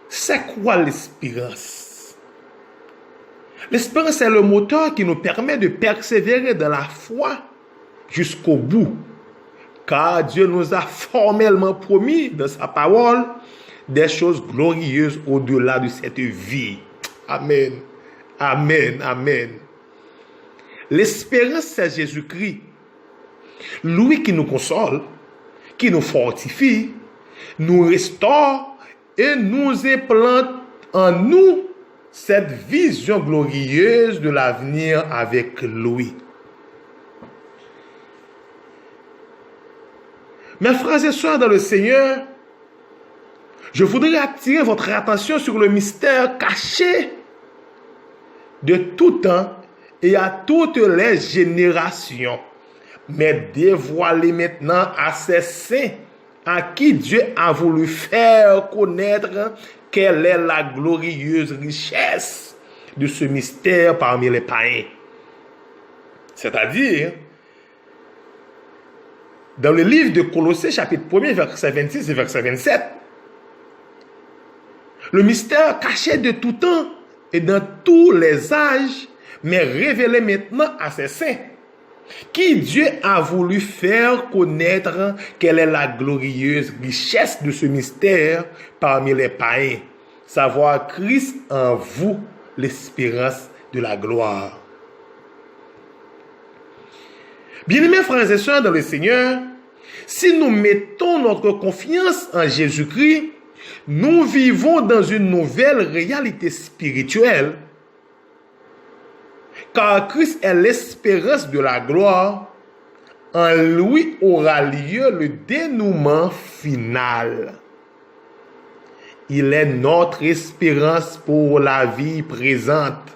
C'est quoi l'espérance? L'espérance est le moteur qui nous permet de persévérer dans la foi jusqu'au bout. Car Dieu nous a formellement promis dans sa parole des choses glorieuses au-delà de cette vie. Amen. Amen. Amen. L'espérance, c'est Jésus-Christ. Lui qui nous console, qui nous fortifie, nous restaure et nous implante en nous cette vision glorieuse de l'avenir avec lui. Mes frères et sœurs dans le Seigneur, je voudrais attirer votre attention sur le mystère caché de tout temps et à toutes les générations, mais dévoilé maintenant à ses saints, à qui Dieu a voulu faire connaître quelle est la glorieuse richesse de ce mystère parmi les païens. C'est-à-dire, dans le livre de Colossiens, chapitre 1er, verset 26 et verset 27, le mystère caché de tout temps et dans tous les âges, mais révélé maintenant à ses saints, qui Dieu a voulu faire connaître quelle est la glorieuse richesse de ce mystère parmi les païens, savoir Christ en vous, l'espérance de la gloire. Bien-aimés frères et sœurs dans le Seigneur, si nous mettons notre confiance en Jésus-Christ, nous vivons dans une nouvelle réalité spirituelle, car Christ est l'espérance de la gloire. En lui aura lieu le dénouement final. Il est notre espérance pour la vie présente.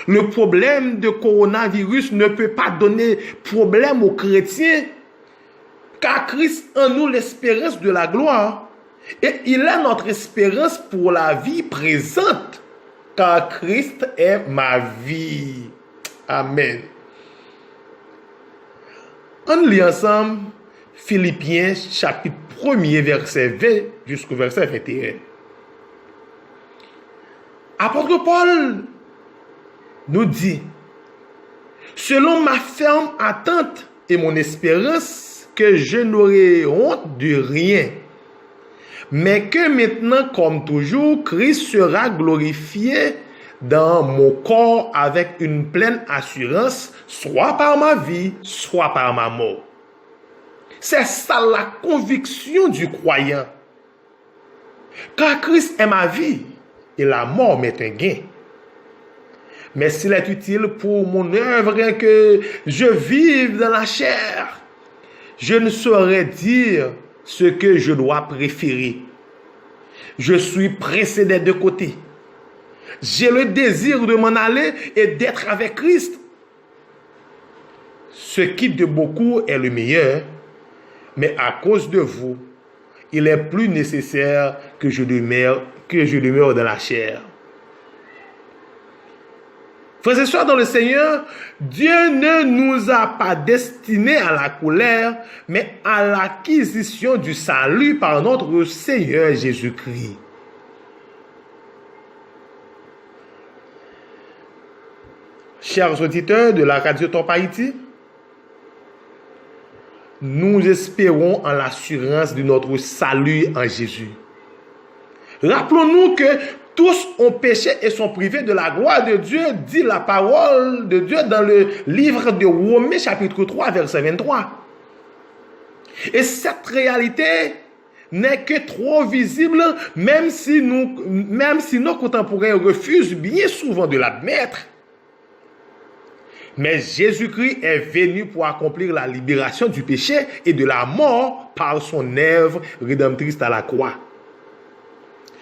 Le problème de coronavirus ne peut pas donner problème aux chrétiens, car Christ en nous l'espérance de la gloire. Et il est notre espérance pour la vie présente, car Christ est ma vie. Amen. On lit ensemble Philippiens chapitre 1er verset 20 jusqu'au verset 21. Apôtre Paul nous dit: selon ma ferme attente et mon espérance, que je n'aurai honte de rien, mais que maintenant, comme toujours, Christ sera glorifié dans mon corps avec une pleine assurance, soit par ma vie, soit par ma mort. C'est ça la conviction du croyant. Car Christ est ma vie et la mort m'est un gain. Mais s'il est utile pour mon œuvre que je vive dans la chair, je ne saurais dire ce que je dois préférer. Je suis pressé des deux côtés. J'ai le désir de m'en aller et d'être avec Christ. Ce qui de beaucoup est le meilleur, mais à cause de vous, il est plus nécessaire que je demeure dans la chair. Frères et sœurs dans le Seigneur, Dieu ne nous a pas destinés à la colère, mais à l'acquisition du salut par notre Seigneur Jésus-Christ. Chers auditeurs de la Radio Top Haïti, nous espérons en l'assurance de notre salut en Jésus. Rappelons-nous que tous ont péché et sont privés de la gloire de Dieu, dit la parole de Dieu dans le livre de Romains chapitre 3, verset 23. Et cette réalité n'est que trop visible, même si nos contemporains refusent bien souvent de l'admettre. Mais Jésus-Christ est venu pour accomplir la libération du péché et de la mort par son œuvre rédemptrice à la croix.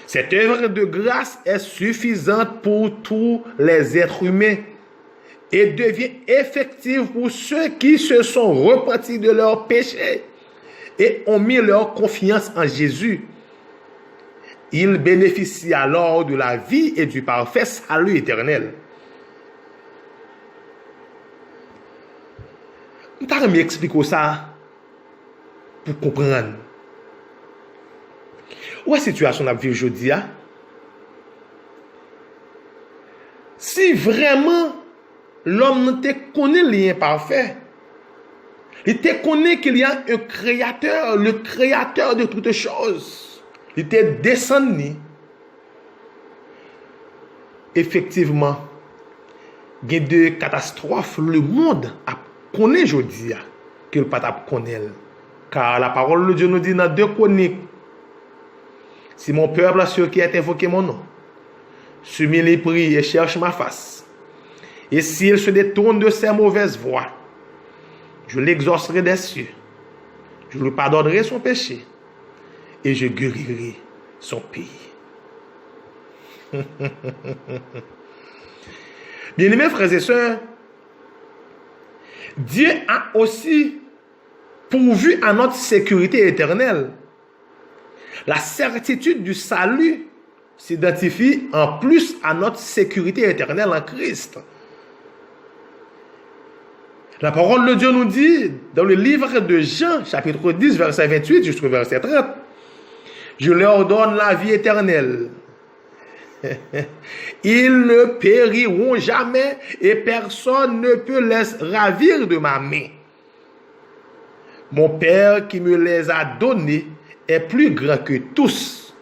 Cette œuvre de grâce est suffisante pour tous les êtres humains et devient effective pour ceux qui se sont repentis de leurs péchés et ont mis leur confiance en Jésus. Ils bénéficient alors de la vie et du parfait salut éternel. Je vais expliquer ça pour comprendre. Où est la situation à vivre aujourd'hui? Si vraiment l'homme ne connaît l'imparfait, il te connaît qu'il y a un créateur, le créateur de toutes choses. Il te descendu. Effectivement, il y a de catastrophes, le monde a connaît aujourd'hui que le patap connaît. Car la parole de Dieu nous dit dans 2 Chroniques, si mon peuple, ceux qui ont invoqué mon nom, s'humilie les prie et cherche ma face, et s'il se détourne de ses mauvaises voies, je l'exaucerai des cieux, je lui pardonnerai son péché, et je guérirai son pays. Bien-aimés frères et sœurs, Dieu a aussi pourvu à notre sécurité éternelle. La certitude du salut s'identifie en plus à notre sécurité éternelle en Christ. La parole de Dieu nous dit dans le livre de Jean, chapitre 10, verset 28 jusqu'au verset 30, « Je leur donne la vie éternelle. Ils ne périront jamais et personne ne peut les ravir de ma main. Mon Père qui me les a donnés est plus grand que tous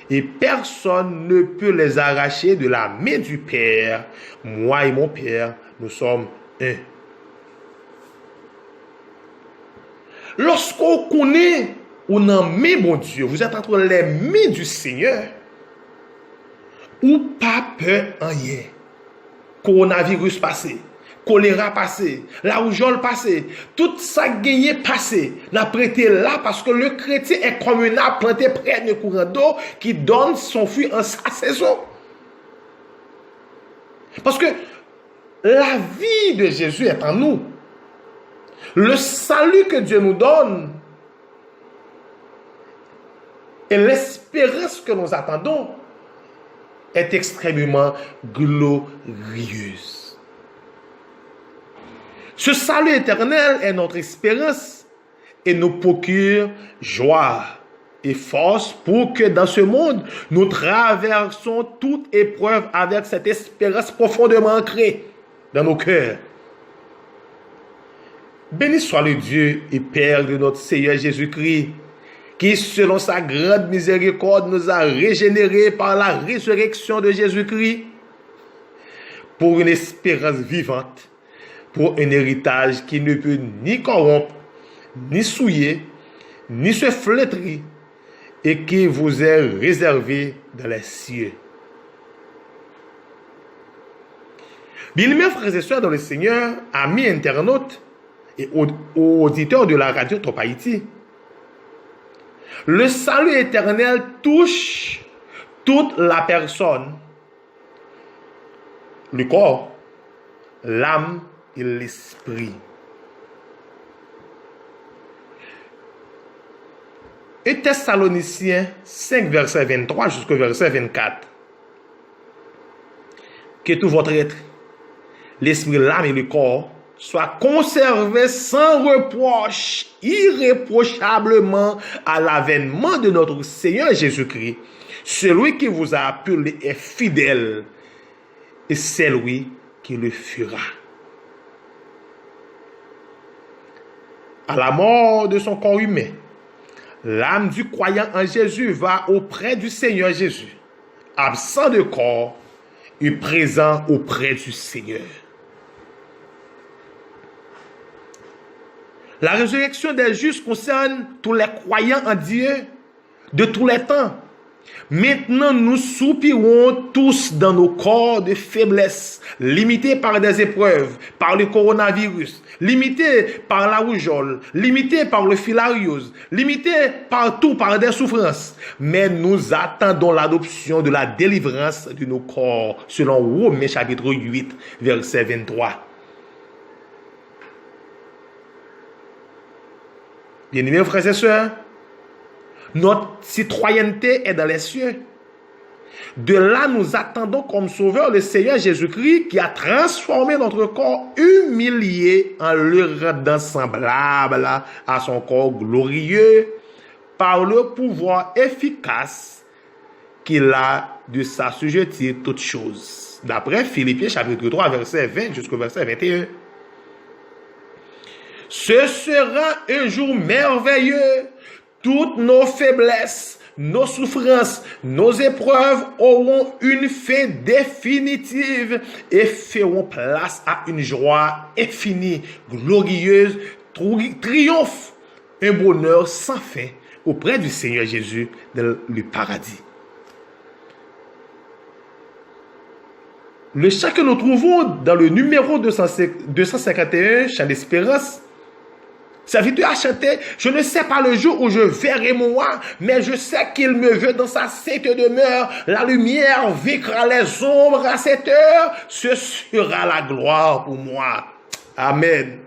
et personne ne peut les arracher de la main du Père. Moi et mon Père, nous sommes un. » Lorsqu'on connaît ou non mais mon Dieu, vous êtes entre les mains du Seigneur, ou pas peur en rien. Coronavirus passé, choléra passé, la rougeole passé, tout ça gagné passé, n'a prêté là parce que le chrétien est comme un arbre planté près d'un courant d'eau qui donne son fruit en sa saison. Parce que la vie de Jésus est en nous. Le salut que Dieu nous donne et l'espérance que nous attendons est extrêmement glorieuse. Ce salut éternel est notre espérance et nous procure joie et force pour que dans ce monde, nous traversons toute épreuve avec cette espérance profondément ancrée dans nos cœurs. Béni soit le Dieu et Père de notre Seigneur Jésus-Christ, qui, selon sa grande miséricorde, nous a régénérés par la résurrection de Jésus-Christ, pour une espérance vivante, pour un héritage qui ne peut ni corrompre, ni souiller, ni se flétrir, et qui vous est réservé dans les cieux. Bien-aimés frères et sœurs dans le Seigneur, amis internautes et auditeurs de la radio Top Haïti, le salut éternel touche toute la personne, le corps, l'âme et l'esprit. Et Thessaloniciens 5, verset 23 jusqu'au verset 24. Que tout votre être, l'esprit, l'âme et le corps soient conservés sans reproche, irréprochablement à l'avènement de notre Seigneur Jésus-Christ. Celui qui vous a appelé est fidèle, et c'est lui qui le fera. À la mort de son corps humain, l'âme du croyant en Jésus va auprès du Seigneur Jésus, absent de corps et présent auprès du Seigneur. La résurrection des justes concerne tous les croyants en Dieu de tous les temps. Maintenant, nous soupirons tous dans nos corps de faiblesse, limités par des épreuves, par le coronavirus, limités par la rougeole, limités par le filariose, limités partout par des souffrances. Mais nous attendons l'adoption de la délivrance de nos corps, selon Romains chapitre 8, verset 23. Bien-aimés frères et sœurs, notre citoyenneté est dans les cieux. De là, nous attendons comme sauveur le Seigneur Jésus-Christ qui a transformé notre corps humilié en le rendant semblable à son corps glorieux par le pouvoir efficace qu'il a de s'assujettir toutes choses. D'après Philippiens chapitre 3, verset 20 jusqu'au verset 21. Ce sera un jour merveilleux. Toutes nos faiblesses, nos souffrances, nos épreuves auront une fin définitive et feront place à une joie infinie, glorieuse, triomphe, un bonheur sans fin auprès du Seigneur Jésus dans le paradis. Le chant que nous trouvons dans le numéro 251, Chant d'espérance, serviteur a chanté, je ne sais pas le jour où je verrai mon roi, mais je sais qu'il me veut dans sa sainte demeure. La lumière vaincra les ombres à cette heure. Ce sera la gloire pour moi. Amen.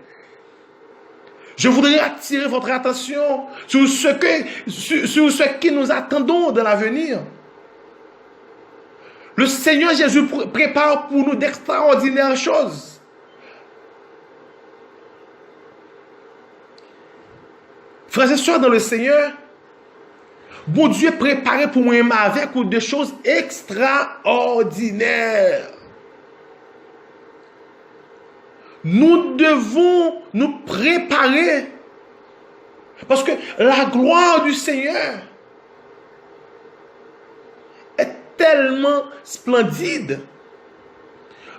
Je voudrais attirer votre attention sur ce que nous attendons de l'avenir. Le Seigneur Jésus prépare pour nous d'extraordinaires choses. Frères et sœurs dans le Seigneur, bon Dieu préparé pour moi avec des choses extraordinaires. Nous devons nous préparer. Parce que la gloire du Seigneur est tellement splendide.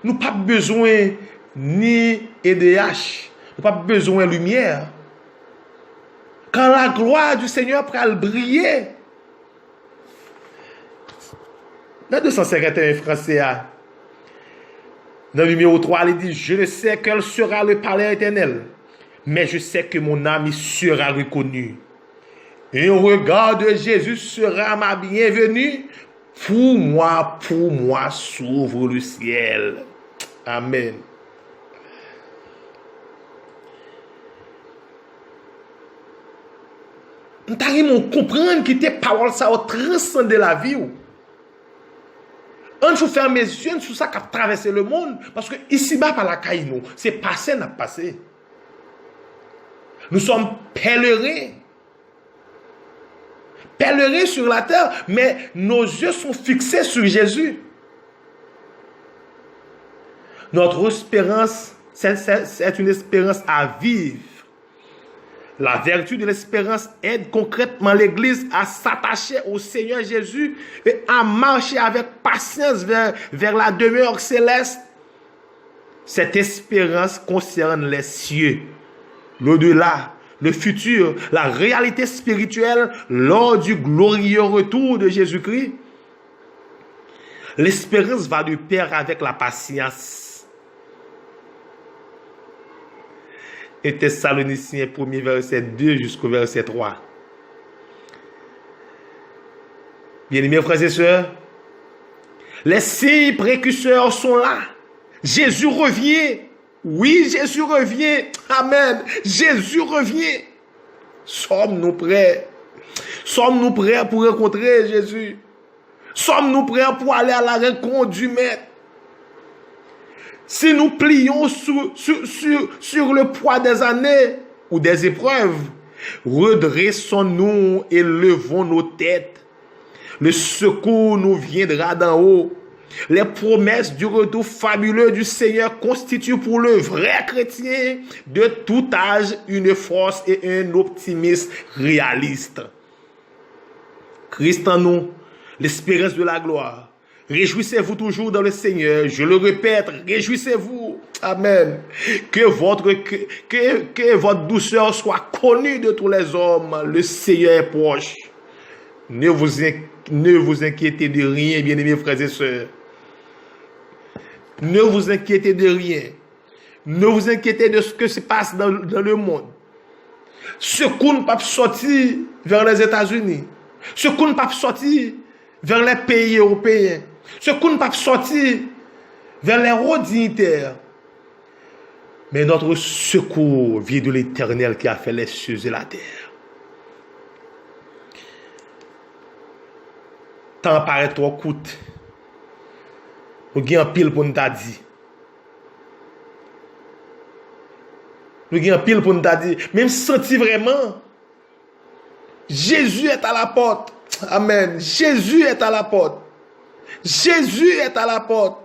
Nous n'avons pas besoin ni EDH, nous n'avons pas besoin de lumière. Quand la gloire du Seigneur prend le briller. Dans 251 français, dans le numéro 3, il dit, je ne sais quel sera le palais éternel, mais je sais que mon âme y sera reconnue. Et au regard de Jésus sera ma bienvenue. Pour moi s'ouvre le ciel. Amen. Nous devons comprendre que tes paroles ça transcende la vie. On faut faire mes yeux sur ça qui a traversé le monde. Parce que ici-bas, par la caille, c'est passé, n'a pas passé. Nous sommes pèlerins. Pèlerins sur la terre, mais nos yeux sont fixés sur Jésus. Notre espérance, c'est une espérance à vivre. La vertu de l'espérance aide concrètement l'Église à s'attacher au Seigneur Jésus et à marcher avec patience vers la demeure céleste. Cette espérance concerne les cieux, l'au-delà, le futur, la réalité spirituelle lors du glorieux retour de Jésus-Christ. L'espérance va de pair avec la patience. Et Thessaloniciens 1er verset 2 jusqu'au verset 3. Bien-aimés frères et sœurs, les signes précurseurs sont là. Jésus revient. Oui, Jésus revient. Amen. Jésus revient. Sommes-nous prêts? Sommes-nous prêts pour rencontrer Jésus? Sommes-nous prêts pour aller à la rencontre du Maître? Si nous plions sur le poids des années ou des épreuves, redressons-nous et levons nos têtes. Le secours nous viendra d'en haut. Les promesses du retour fabuleux du Seigneur constituent pour le vrai chrétien de tout âge une force et un optimisme réaliste. Christ en nous, l'espérance de la gloire. Réjouissez-vous toujours dans le Seigneur. Je le répète, réjouissez-vous. Amen. Que votre douceur soit connue de tous les hommes. Le Seigneur est proche. Ne vous inquiétez de rien, bien-aimés frères et sœurs. Ne vous inquiétez de rien. Ne vous inquiétez de ce que se passe dans le monde. Ce qu'on ne peut pas sortir vers les États-Unis. Ce qu'on ne peut pas sortir vers les pays européens. Ce qu'on ne peut pas sortir vers les hauts dignitaires. Mais notre secours vient de l'Éternel qui a fait les cieux et la terre. Tant paraît trop coûte. Nous avons un pile pour nous dire. Nous avons un pile pour nous dire. Même senti vraiment. Jésus est à la porte. Amen. Jésus est à la porte. Jésus est à la porte.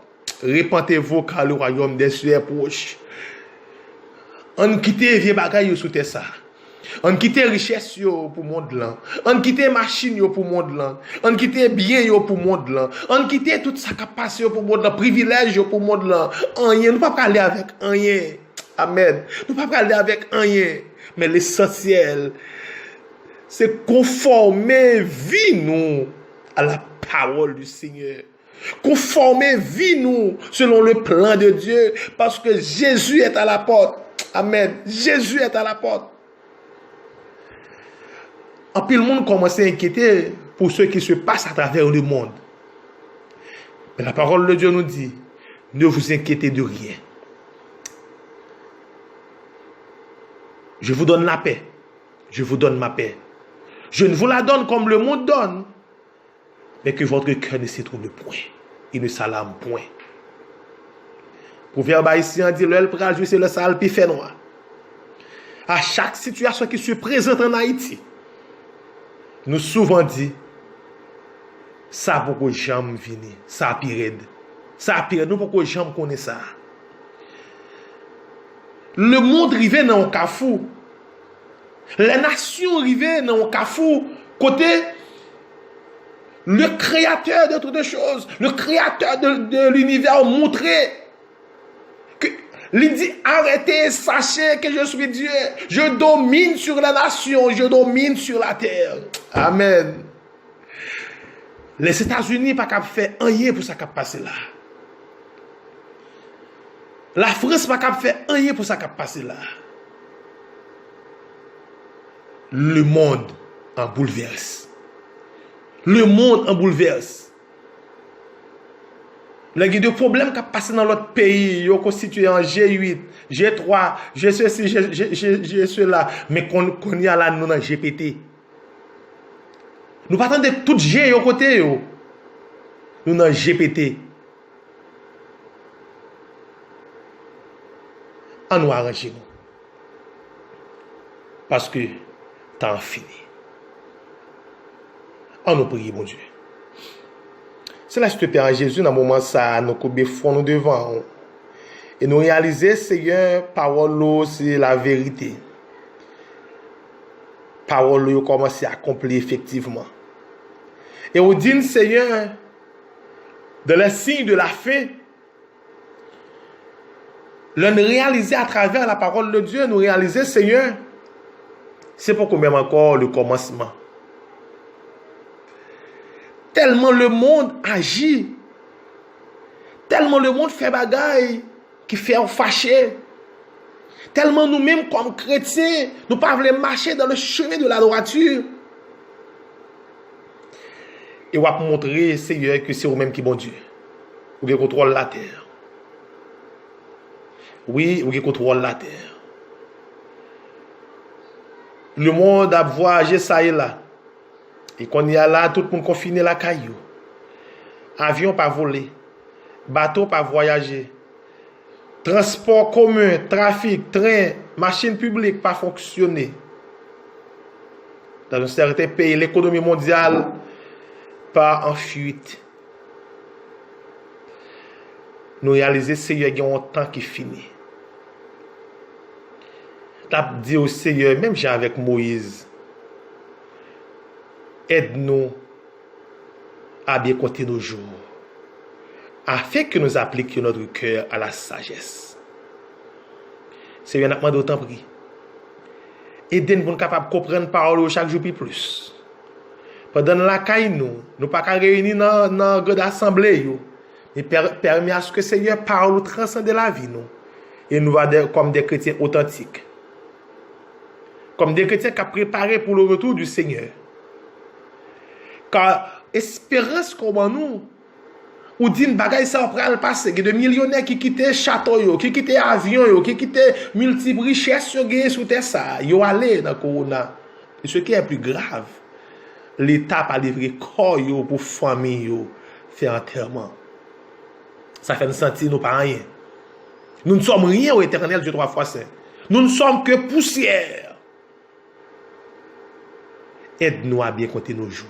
Répentez-vous car le royaume des cieux est proche. On quitte les vieux bagailles sous terre ça. On quitte richesse pour le monde là. On quitte machine pour le monde là. On quitte bien pour le monde là. On quitte tout ça qui passe pour le monde là, privilège pour le monde là. Rien, nous pas parler avec rien. Amen. Nous pas parler avec rien, mais l'essentiel c'est conformer vie nous à la parole du Seigneur. Conformer vie nous selon le plan de Dieu parce que Jésus est à la porte. Amen. Jésus est à la porte. En plus, le monde commence à inquiéter pour ce qui se passe à travers le monde. Mais la parole de Dieu nous dit, ne vous inquiétez de rien. Je vous donne la paix. Je vous donne ma paix. Je ne vous la donne comme le monde donne, mais que votre cœur ne s'y trouble point. Il ne s'alarme point. Proverbe haïtien dit, le pral jouer, c'est le sale puis fait noir. À chaque situation qui se présente en Haïti, nous souvent dit, ça pourquoi j'aime venir, ça pire. Ça pire, nous pourquoi j'aime connaître ça. Le monde rivé dans un cafou. Les nations rivé dans un cafou. Côté le créateur de toutes choses, le créateur de l'univers montré que il dit arrêtez, sachez que je suis Dieu. Je domine sur la nation, je domine sur la terre. Amen. Les États-Unis pas capable faire rien pour ça qui passer là. La France pas capable faire rien pour ça qui passer là. Le monde en bouleverse. Le monde en bouleverse. Les problèmes qui passent dans l'autre pays, ils sont constitués en G8, G3, G ceci, G cela, mais qu'on y a là, nous dans GPT. Nous ne partons de tout G au côté. Nous dans GPT. On nous arrange nous. Parce que temps fini. On nous prie, mon Dieu. Céleste Père Jésus, dans le moment ça, nous coubons nous devant. Et nous réaliser, Seigneur, parole, c'est la vérité. parole yo commencé à accomplir effectivement. Et on dit, Seigneur, dans les signes de la fin, l'on réaliser à travers la parole de Dieu, nous réaliser, Seigneur, c'est pour même encore le commencement. Tellement le monde agit, tellement le monde fait bagaille qui fait fâcher, tellement nous-mêmes comme chrétiens, nous ne pouvons pas marcher dans le chemin de la droiture. Et on va montrer, Seigneur, que c'est vous-même qui est bon Dieu. Vous contrôlez la terre. Oui, vous contrôlez la terre. Le monde a voyagé ça et là. Et quand il y a là, tout le monde confiné la caillou. Avion pas volé. Bateau pas voyager. Transport commun, trafic, train, machine publique pas fonctionner. Dans un certain pays, l'économie mondiale pas en fuite. Nous réalisons, Seigneur, il y a un temps qui finit. T'as dit au Seigneur, même j'ai avec Moïse, aide-nous à bien compter nos jours, afin que nous appliquions notre cœur à la sagesse. Seigneur, nous demandons d'autant pris. Aidez-nous pour nous capables de comprendre la parole chaque jour plus. Pendant la caille, nous ne pouvons pas réunir dans la grande assemblée. Mais permet à ce que le Seigneur parle transcende la vie. Nous. Et nous va comme des chrétiens authentiques. Comme des chrétiens qui ont préparé pour le retour du Seigneur. Car espérance comme nous, ou dit une bagaille ça après le passé, que de millionnaires qui quittent château, qui quittent avion, qui quittent multiples richesses sur terre ça, ils allé dans le corona. Et ce qui est plus grave, l'État a livré corps pour famille faire enterrement. Ça fait nous sentir nous pas rien. Nous ne sommes rien au éternel Dieu 3 fois saint. Nous ne sommes que poussière. Aide-nous à bien compter nos jours,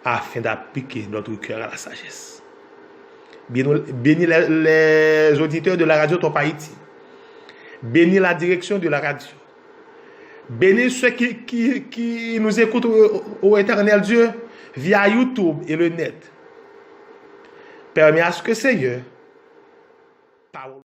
afin d'appliquer notre cœur à la sagesse. Bénis les auditeurs de la radio Top Haïti. Bénis la direction de la radio. Bénis ceux qui nous écoutent au éternel Dieu via YouTube et le net. Permets à ce que Seigneur